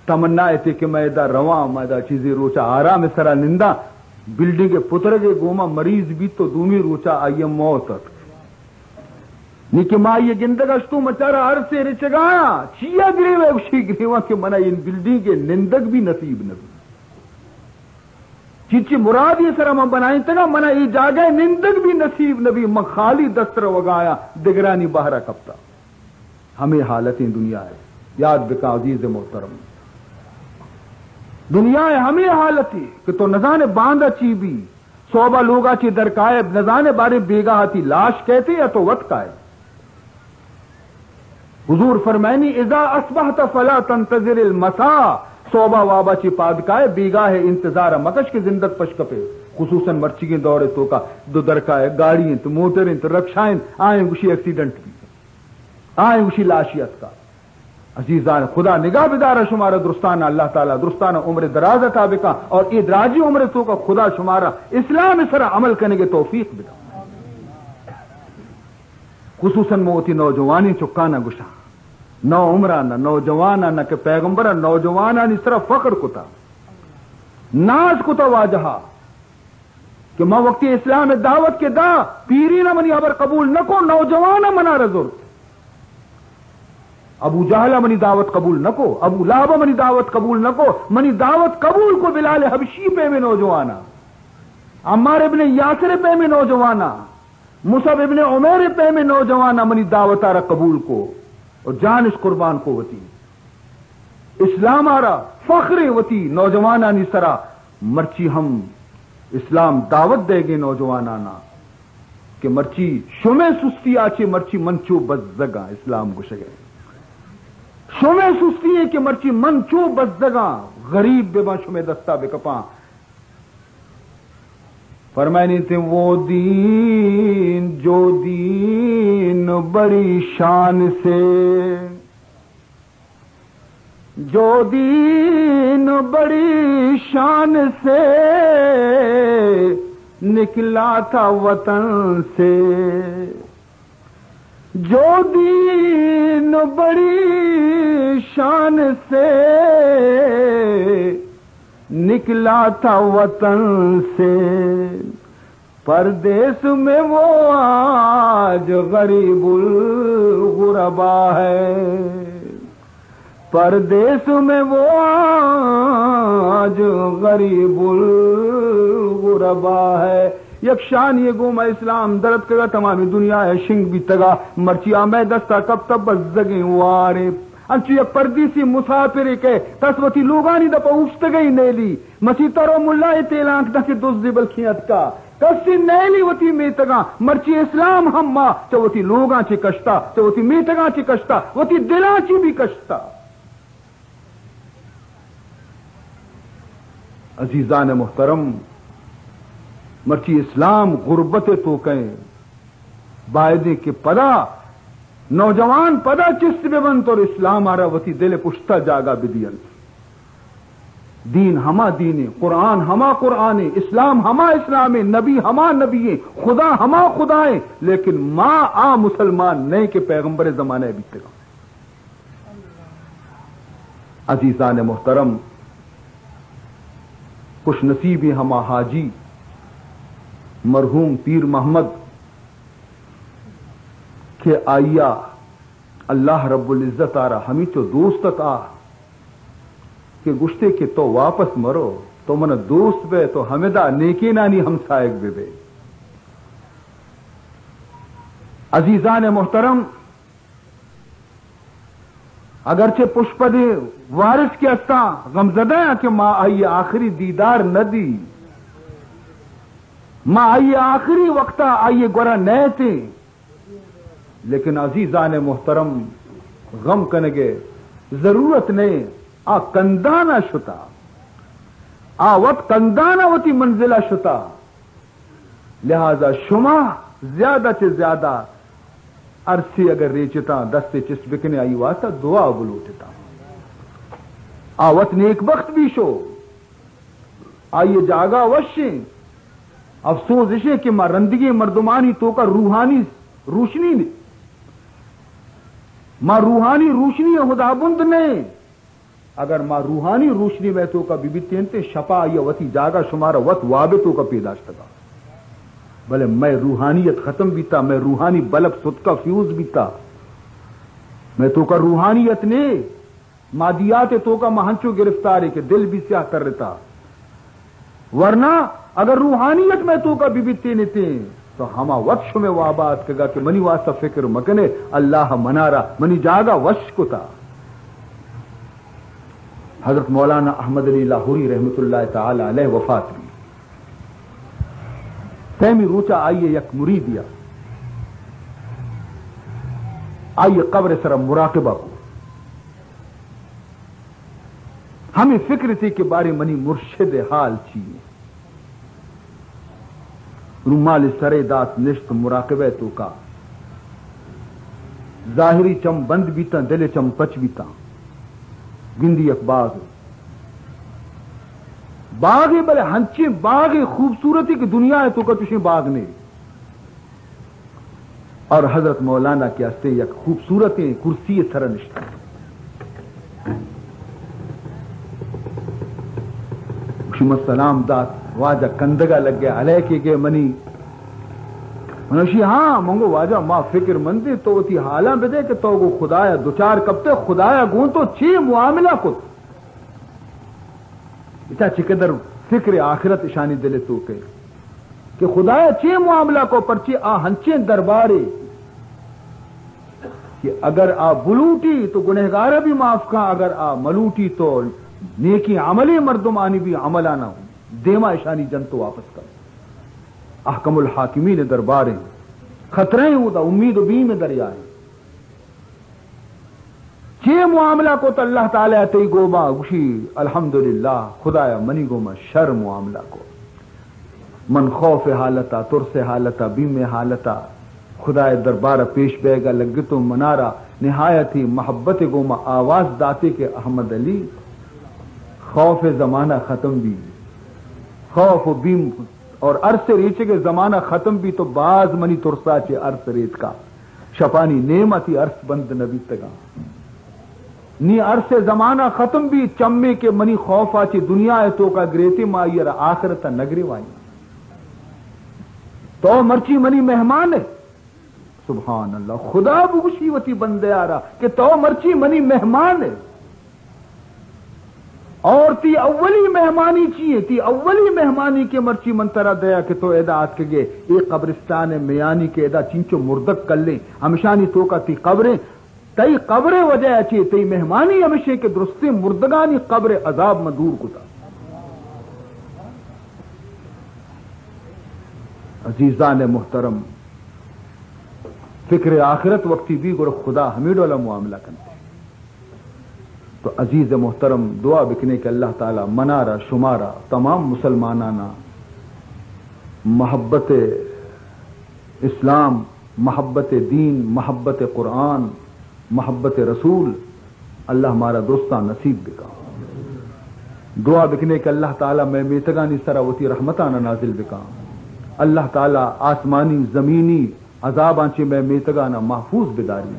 تمنا تھی کہ میں دا رواں میں دا چیزیں روچا آرام سرا نندا بلڈنگ کے پتر کے گوما مریض بھی تو دومی روچا آئی موت نیکی ماں یہ گندگشتو مچارا ہر سے رچگایا چیا گریوے اسی گریوہ کہ منا ان بلڈنگ کے نندگ بھی نصیب نبی چیچی مراد یہ سر ہم بنائیں تگا منا یہ جاگے نندگ بھی نصیب نبی من خالی دستر وگایا دگرانی باہرہ کپتا ہمیں حالتیں دنیا ہے یاد بکا عزیز محترم دنیا ہے ہمیں حالتی کہ تو نزان باندھا چی بھی صوبہ لوگا چی درکائب نزان بارے بیگا ہاتی لاش کہتے یا تو وط کائے حضور فرمائنی اذا اصبحت فلا تنتظر المساء صوبہ وابا چی پادکائے بیگاہ انتظار مکش کے زندت پشکپے خصوصاً مرچی کے دورے تو کا دو درکائے گاڑیاں تو موٹریں تو رکشائیں آئیں گوشی ایکسیڈنٹ بھی آئیں گوشی لاشیت کا عزیزان خدا نگاہ بدارہ شمارہ درستانہ اللہ تعالیٰ درستانہ عمر دراز عطا بکا اور ادراجی عمر تو کا خدا شمارہ اسلام سرا عمل کرنے کے توفیق بدا خصوصاً موتی نوجوانی چکانا گشا نو عمرانہ نوجوانہ نہ کہ پیغمبرہ نوجوانہ نی صرف فخر کتا ناز کتا واجہا کہ ماں وقتی اسلام دعوت کے دا پیری نہ منی ابر قبول نہ کو نوجوانہ منا رزور ابو جہلہ منی دعوت قبول نہ کو ابو لہب منی دعوت قبول نہ کو منی دعوت قبول کو بلال حبشی پہ میں نوجوانہ عمار ابن یاسر پہ میں نوجوانہ مصعب ابن عمیر پہ میں نوجوانہ منی دعوت آرہ قبول کو اور جان اس قربان کو وتی اسلام آرہ فخر وتی نوجوانہ نی سرا مرچی ہم اسلام دعوت دے گے نوجوانانا کہ مرچی شمع سستی آچے مرچی منچو بزگا اسلام گشگے شمع سستی ہے کہ مرچی من چو بزدگاں غریب بے باں شمع دستہ بے کپاں فرمائنی تھے وہ دین جو دین بڑی شان سے جو دین بڑی شان سے نکلا تھا وطن سے جو دین بڑی شان سے نکلا تھا وطن سے پردیس میں وہ آج غریب الغربا ہے پردیس میں وہ آج غریب الغربا ہے یک شان یہ گوما اسلام درد کگا تمامی دنیا ہے شنگ بھی تگا مرچی آمیں دستا کب تب بزدگیں وارے انچو یک پردیسی مسافر کے تسوتی لوگانی دا پا اوشتگئی نیلی مسیح ترو ملہ تیلانک دا کہ دوزی بلکیت کا کسی نیلی وتی میتگاں مرچی اسلام ہم ماں چوتی لوگاں چی کشتا چوتی میتگاں چی کشتا وتی دلاں چی بھی کشتا عزیزان محترم مرچی اسلام غربت تو کہیں بائدے کے پدا نوجوان پدا چست بے بنت اور اسلام آرہ وتی دل پشتا جاگا بدین دین ہما دین قرآن ہما قرآن اسلام ہما اسلام نبی ہما نبی خدا ہما خدائیں لیکن ماں آ مسلمان نہیں کہ پیغمبر زمانہ بیتے گا عزیزان محترم خوش نصیبی ہما حاجی مرحوم پیر محمد کہ آئیا اللہ رب العزت آ رہا ہمیں تو دوست آ کہ گشتے کہ تو واپس مرو تو من دوست بے تو ہمیدہ نیکی نانی ہم سائق بے بے عزیزان محترم اگرچہ پشپدے وارث کے استا غمزدہ ہیں کہ ماں آئیے آخری دیدار نہ دی ماں آئیے آخری وقتہ آئیے گورا نئے تھے لیکن عزیزان محترم غم کنگے ضرورت نہیں آ کندانا شتا آ وقت کندانا وتی منزلہ شتا لہذا شما زیادہ سے زیادہ عرصی اگر ریچتا دستے چس بکنے آئی واسطہ دعا بلوٹتا آوت نیک بخت بھی شو آئیے جاگا وشیں افسوس اسے کہ ماں رندگی مردمانی تو کا روحانی روشنی نے ماں روحانی روشنی خدا بند نے اگر ماں روحانی روشنی میں تو کا بی تینتے شپا آئیے وتی جاگا شمارا وط وابتوں کا پیداشت کا بھلے میں روحانیت ختم بھی تھا میں روحانی بلب سد کا فیوز بھی تھا میں تو کا روحانیت نے مادیات تو کا مہنچو گرفتار ہے کہ دل بھی سیاہ کر رہتا ورنہ اگر روحانیت میں تو کا بیبیتے نیتے تو ہما وش میں وابات کگا کہ منی واسطہ فکر مکنے اللہ منارا منی جاگا وش کو تھا حضرت مولانا احمد علی لاہوری رحمت اللہ تعالی علیہ وفات بھی تیمی روچا آئیے یک مریدیا آئیے قبر سر مراقبہ کو ہمیں فکر تھی کہ بارے منی مرشد حال چیئے رومال سرے دات نشت مراقبہ تو کا ظاہری چم بند بیتا دل چم پچ بیتا گندی ایک باغ باغ بلے ہنچے باغ خوبصورتی کی دنیا ہے تو کا تشیں باغ نے اور حضرت مولانا کے ہستے یک خوبصورتیں کرسی سر نشتا السلام دات واجہ کندگا لگ گیا علیہ کے گئے منی منوشی ہاں منگو واجہ ماں فکر مندی تو تی حالاں بدے کہ تو گو خدایا دوچار کبتے خدایا گون تو چی معاملہ کت اچھا چقدر فکر آخرت اشانی دلے تو کہ خدایا چی معاملہ کو پرچی آ ہنچیں دربارے کہ اگر آ بلوٹی تو گنہگارہ بھی معاف کا اگر آ ملوٹی تو نیکی عملی مردمانی بھی عملانہ ہوں دیما اشانی جن تو واپس کر احکم الحاکمین درباریں خطریں ہوں دا امید و بیم دریائیں چے معاملہ کو تو اللہ تعالی تی گوما گوشی الحمدللہ خدایا منی گوما شر معاملہ کو من خوف حالتا ترس حالتا بیم حالتا خدای دربار پیش بے گا لگتو منارا نہایت ہی محبت گوما آواز داتے کہ احمد علی خوف زمانہ ختم بھی خوف و بیم اور عرص ریچے کے زمانہ ختم بھی تو باز منی ترسا چے عرص ریت کا شپانی نعمتی عرص بند نبی تگا نی عرص زمانہ ختم بھی چمے کے منی خوف آچے دنیا ہے تو کا گریتے مائیر آخرتا نگری وائی تو مرچی منی مہمان ہے سبحان اللہ خدا بگشی وتی بندے آ رہا کہ تو مرچی منی مہمان ہے اور تی اولی مہمانی چیئے تی اولی مہمانی کے مرچی منترہ دیا کہ تو ایدہ آت کے گئے ایک قبرستان میانی کے ایدہ چینچو مردک کر لیں ہمشانی تو کا تی قبریں تی قبریں وجہ چیئے تی مہمانی ہمشے کے درستے مردگانی قبر عذاب مدور کتا عزیزان محترم فکر آخرت وقتی بھی گرو خدا حمید والا معاملہ کرتے تو عزیز محترم دعا بکنے کہ اللہ تعالی منارا شمارا تمام مسلمانانا محبت اسلام محبت دین محبت قرآن محبت رسول اللہ ہمارا دوستان نصیب بکا دعا بکنے کہ اللہ تعالی میں میتگانی سراوتی رحمتانا نازل بکا اللہ تعالی آسمانی زمینی عذاب آنچے میں میتگانا محفوظ بداری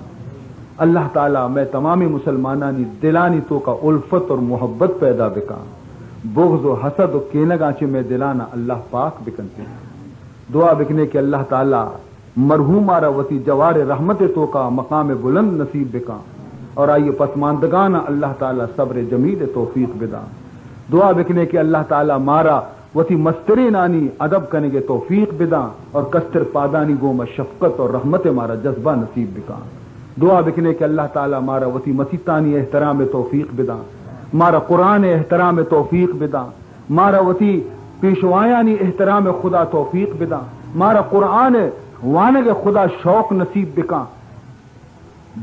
اللہ تعالی میں تمام مسلمانانی دلانی تو کا الفت اور محبت پیدا بکا بغض و حسد و کینگ آنچے میں دلانا اللہ پاک بکنتے ہیں دعا بکنے کہ اللہ تعالی مرحوم آرہ وتی جوار رحمت تو کا مقام بلند نصیب بکا اور آئیے پسماندگانا اللہ تعالی صبر جمیل توفیق بدا دعا بکنے کہ اللہ تعالی مارا وتی مستری نانی ادب کرنے کے توفیق بدا اور کستر پادانی گوم شفقت اور رحمت مارا جذبہ نصیب بکا دعا بکنے کہ اللہ تعالی مارا وتی مسیطانی احترام توفیق بدا مارا قرآن احترام توفیق بدا مارا وتی پیشوایانی احترام خدا توفیق بدا مارا قرآن وانگ خدا شوق نصیب بکا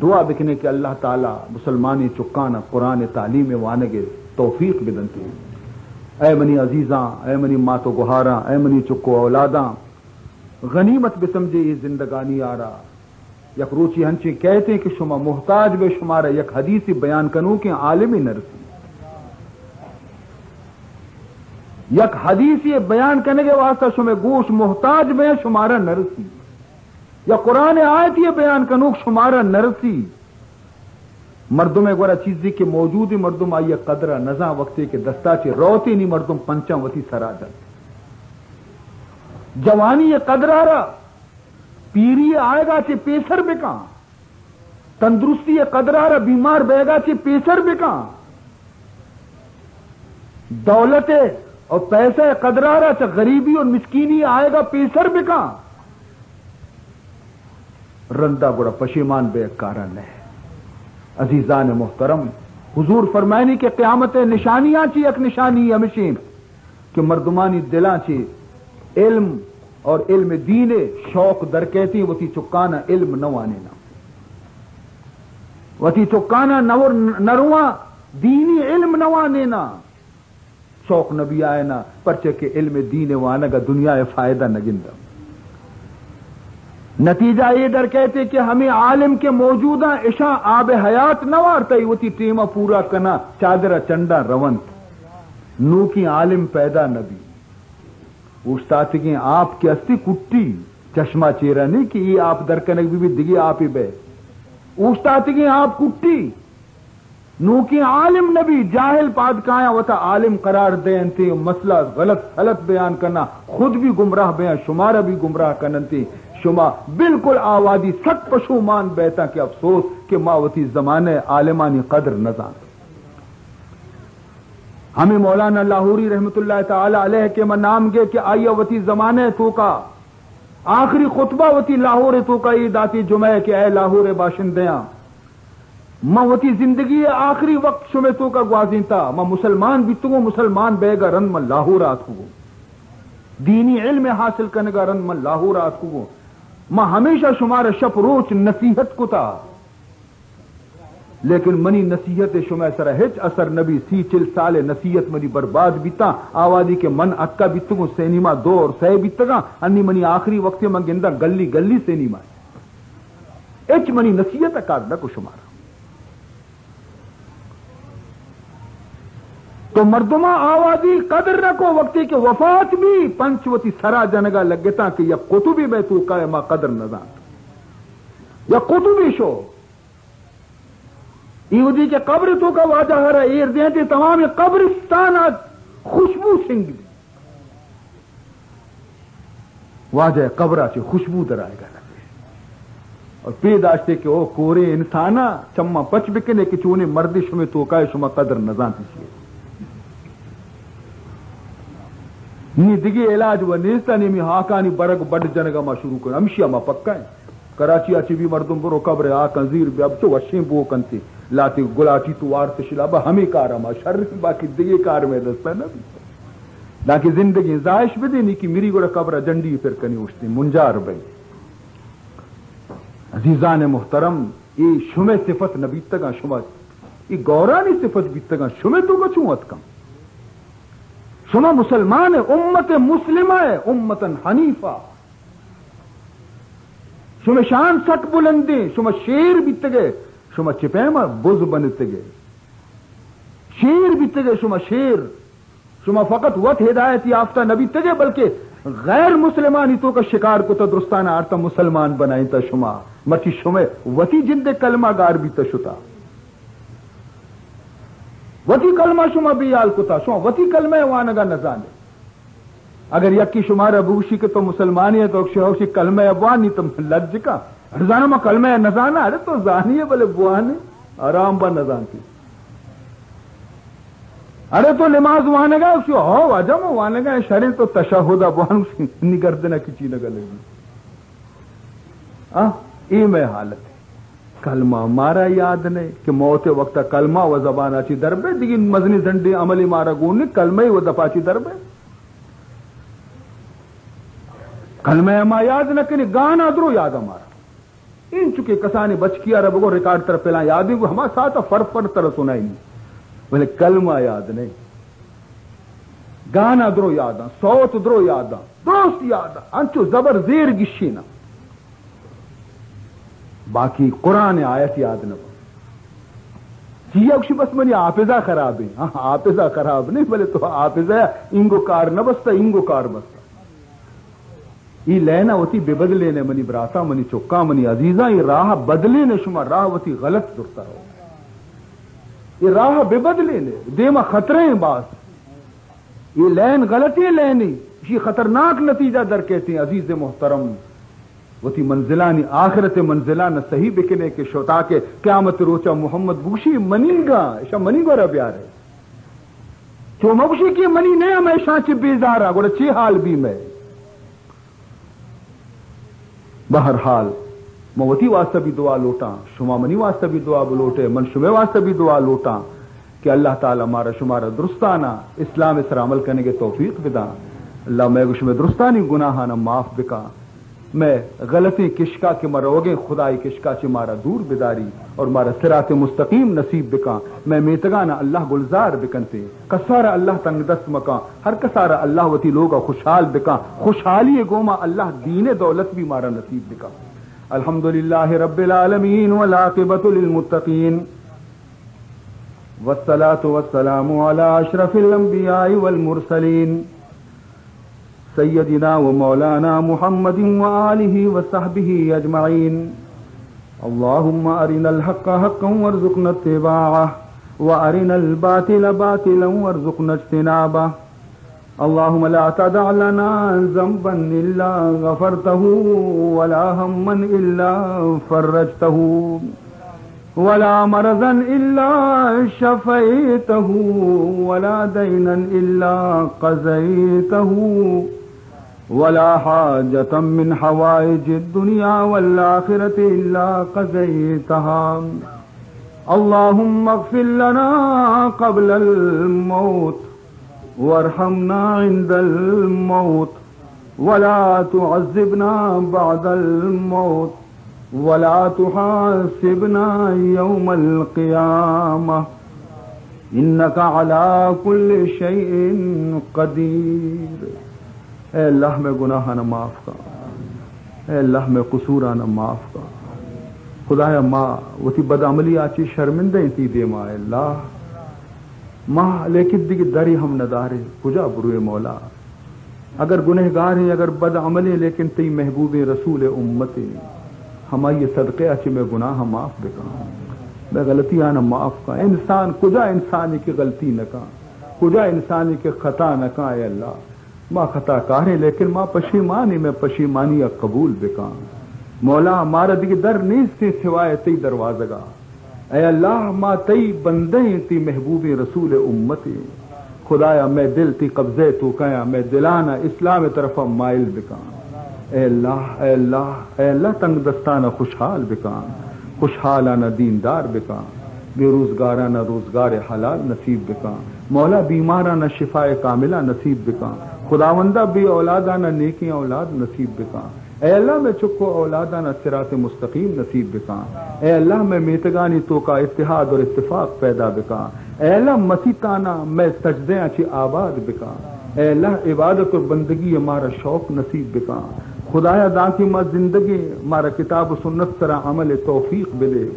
دعا بکنے کہ اللہ تعالی مسلمانی چکانا قرآن تعلیم وانگ توفیق بدنتی اے منی عزیزاں اے منی ماتو گہاراں اے منی چکو اولاداں غنیمت بسمجھے یہ زندگانی آ رہا یک روچی ہنچی کہتے ہیں کہ شما محتاج بے شمارا یک حدیثی بیان کنو کہ عالمی نرسی یک حدیثی بیان کرنے کے واسطہ شما گوش محتاج بے شمارا نرسی یا قرآن آیت یہ بیان کنو شمارا نرسی مردم گورا چیزی کے موجودی مردم آئیے قدرہ نزا وقتی کے دستا چی روتی نہیں مردم پنچا وتی سراجا جوانی یہ قدرہ رہا پیری آئے گا چی پیسر بکا تندرستی یہ قدرہ رہا بیمار بے گا چی پیسر بکا دولت اور پیسہ قدرہ رہا چی غریبی اور مسکینی آئے گا پیسر بکا رندہ گورا پشیمان بے کارن ہے عزیزان محترم حضور فرمائنی کہ قیامت نشانیاں چی ایک نشانی ہمشین کہ مردمانی دلاں چی علم اور علم دین شوق در کہتی وتی چکانا علم نوانے نا وتی چکانا نرواں دینی علم نوانے نا شوق نبی آئے نا پرچے کے علم دین وانگا دنیا فائدہ نگندہ نتیجہ یہ در کہتے کہ ہمیں عالم کے موجودہ عشاء آب حیات نہ وارتائی وتی ٹیمہ پورا کنا چادرہ چنڈا رونت نو کی عالم پیدا نبی اوشتاتی کہ آپ کی استی کٹی چشمہ چیرہ نہیں کہ یہ آپ در کنک بھی دگی آپ ہی بے اوشتاتی کہ آپ کٹی نو کی عالم نبی جاہل پادکایا وتا عالم قرار دین تھی مسئلہ غلط بیان کرنا خود بھی گمراہ بیان شمارہ بھی گمراہ کرنتی شما بالکل آوادی ست پشومان بیتا کہ افسوس کہ ماوتی زمانے عالمانی قدر نزان ہمیں مولانا لاہوری رحمت اللہ تعالی علیہ کے نام گے کہ آئیے وتی زمانے تو کا آخری خطبہ وتی لاہور تو کا یہ داتی جمعہ کہ اے لاہور باشندیاں ماں وتی زندگی آخری وقت شمع تو کا گوازین تھا ماں مسلمان بھی تو مسلمان بے گا رن من لاہور آت کو دینی علم حاصل کرنے گا رن من لاہور آت کو ماں ہمیشہ شمار شپ روچ نصیحت کو تھا لیکن منی نصیحت شما سر ہچ اثر نبی 30-40 سال نصیحت منی برباد بیتا آوازی کے من اکا بیتگو سینما دو اور سہ بیتگا انی منی آخری وقت من گندہ گلی گلی سینما اچ منی نصیحت اکار نکو شمارا تو مردمہ آوازی قدر نکو وقتی کے وفات بھی پنچوتی سرا جنگا لگتا کہ یا قطبی میں تو کا ما قدر نزان یا قطبی شو یہودی کے قبر تو کا واجہ ہر ایر دیتے تمام قبرستانات خوشبو سنگ دی واجہ قبرہ سے خوشبو در آئے گا اور پیداشتے کہ او کورے انسانا چمہ پچ بکنے کہ چونے مردش میں تو کا شما قدر نزانتی چیئے نی دگی علاج و نیستا نیمی ہاکانی برگ بڑھ جنگا ما شروع کرنا ہمشیہ ما پکا ہے کراچی آچی بھی مردم برو قبر آکن زیر بھی اب تو وشیں بو کنتی لاتی گلاچی تو وارت شلابا ہمیں کارا ما شر باقی دگی کار میں دست پہنا بھی لیکن زندگی زائش بھی دینی کہ میری گوڑا قبر جنڈی پھر کنی اٹھتی منجار بھئی عزیزان محترم یہ شمع صفت نبی تگا شمع یہ گورانی صفت بیتگا شمع تو کچھوت کم شما مسلمان ہے امت مسلمہ ہے امتن حنیفہ شما شان سٹ بلندی شما شیر بیتگے شما چپیما بز بنتگے شیر بیتگے شما شیر شما فقط وقت ہدایت یافتہ نبی تگے بلکہ غیر مسلمانی تو کا شکار کو تو درستانہ آرتا مسلمان بنائیں تا شما مرچی شما وتی جند کلمہ گار بھی تشتا وتی کلمہ شما بیال کتا شما وتی کلمہ وانگا نزانے اگر یکی شمار ابوشی کے تو مسلمانی ہے تو شہوشی کلمہ ابوانی تم لج کا رضانا ما کلمہ نزانا ارے تو زانی ہے بلے بوانے آرام با نزانتی ارے تو نماز وانگا اسی ہو واجم وانگا شرین تو تشہد ابوان اسی نگردنا کچی نگا لگی ای میں حالت ہے کلمہ مارا یاد نہیں کہ موت وقت کلمہ و زبان اچھی دربے دیگی مزنی زنڈی عملی مارا گونی کلمہ و دفاچی دربے کلمہ ما یاد نہ کنی گانا درو یاد ہمارا ان چکے کسانی بچ کیا رب کو ریکارڈ طرف پہلا یاد ہی ہمارا ساتھ فر طرح سنائی نہیں بولے کلمہ یاد نہیں گانا درو یادا صوت درو یادا درست یادا انچو زبر زیر گشینا باقی قرآن آیت یاد نہ چیئے بس منی حافظہ خراب ہے حافظہ خراب نہیں بولے تو حافظہ انگو کار نہ بستا انگو کار بستا یہ لینا ہوتی بے بدلے نے منی براتا منی چکا منی عزیزہ یہ راہ بدلے نے شما راہ ہوتی غلط درتا ہو یہ راہ بے بدلے نے دیما خطرے ہیں باس یہ لین غلطی لینی یہ خطرناک نتیجہ در کہتے ہیں عزیز محترم وتی منزلانی آخرت منزلان صحیح بکنے کے شوتا کے قیامت روچا محمد بوشی منی گا ایشا منی گو رب یار ہے چو مبوشی کی منی نہیں ہمیشہ چی بیزارا گوڑا چی حال بھی میں بہرحال موتی واسطہ بھی دعا لوٹا شما منی واسطہ بھی دعا بلوٹے من شما واسطہ بھی دعا لوٹا کہ اللہ تعالی مارا شمارا درستانہ اسلام اس عمل کرنے کے توفیق بدا اللہ میں شما درستانی گناہانا معاف بکا میں غلطی کشکا کے مروگے خدائی کشکا چی مارا دور بداری اور مارا صراط مستقیم نصیب بکا میں میتگانا اللہ گلزار بکنتے کسارا اللہ تنگ دست مکا ہر کسارا اللہ وتی لوگا خوشحال بکا خوشحالی گوما اللہ دین دولت بھی مارا نصیب بکا الحمدللہ رب العالمین والعاقبۃ للمتقین والصلاة والسلام علی اشرف الانبیاء والمرسلین سیدنا و مولانا محمد وآلہ وصحبہ اجمعین اللہم ارنا الحق حقا وارزقنا اتباعہ وارنا الباطل باطلا وارزقنا اجتنابہ اللہم لا تدع لنا ذنبا الا غفرته ولا ہما الا فرجته ولا مرضا الا شفیته ولا دینا الا قضیته ولا حاجة من حوائج الدنيا والآخرة إلا قضيتها اللهم اغفر لنا قبل الموت وارحمنا عند الموت ولا تعذبنا بعد الموت ولا تحاسبنا يوم القيامة انك على كل شيء قدیر. اے اللہ میں گناہ نہ معاف کا، اے اللہ میں قصورہ نہ معاف کا. خدایا ماں وہ تھی بدعملی آچی شرمندہ تھی دے ماں اللہ ماں لیکن دیکھ داری ہم ندارے کجا بروئے مولا. اگر گنہگار ہیں اگر بدعمل ہیں لیکن تی محبوب رسول امت ہماری صدقے اچھے میں گناہ معاف بکا میں غلطیاں نہ معاف کا. انسان کجا انسانی کی غلطی نہ کا کجا انسانی کے خطا نہ کا. اے اللہ ماں خطا کار ہے لیکن ماں پشیمانی میں پشیمانی قبول بکا. مولا مارا دیکھ در نیز تی سوائے تی دروازگا. اے اللہ ماں تی بندے تی محبوب رسول امت خدایا میں دل تی قبضے تو کیا میں دلانا اسلام طرف مائل بکان. اے اللہ اے اللہ اے اللہ تنگ دستانہ خوشحال بکان خوشحالانہ دیندار بکان بے روزگارانہ روزگار حلال نصیب بکان. مولا بیمارانہ شفاء کاملہ نصیب بکان. خداوندہ بے اولادانہ نیکیاں اولاد نصیب بکان. اے اللہ میں چکو اولادانہ صراط مستقیم نصیب بکان. اے اللہ میں میتگانی تو کا اتحاد اور اتفاق پیدا بکان. اے اللہ مسیطانہ میں سجدے اچھی آباد بکان. اے اللہ عبادت اور بندگی ہمارا شوق نصیب بکان. خدایا دا کی ماں زندگی ہمارا کتاب و سنت سرا عمل توفیق بلے.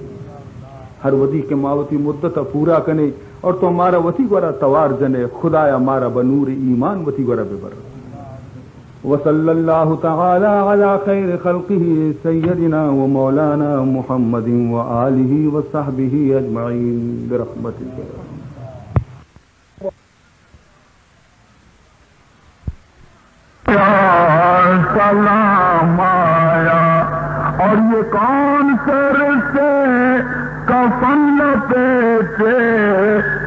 ہر ودی کے ماوتی مدت پورا کنے اور تو ہمارا وتی گورا توار جنے. خدایا ہمارا بنور ایمان وتی گورا ببر. وصلی اللہ تعالی علی خیر خلقہ سیدنا و مولانا محمد و آلہ و صحبہ اجمعین برحمتک. سلام آیا اور یہ کون سر سے کفن لپیٹے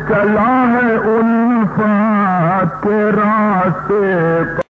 چلا ہے الفات کے راستے.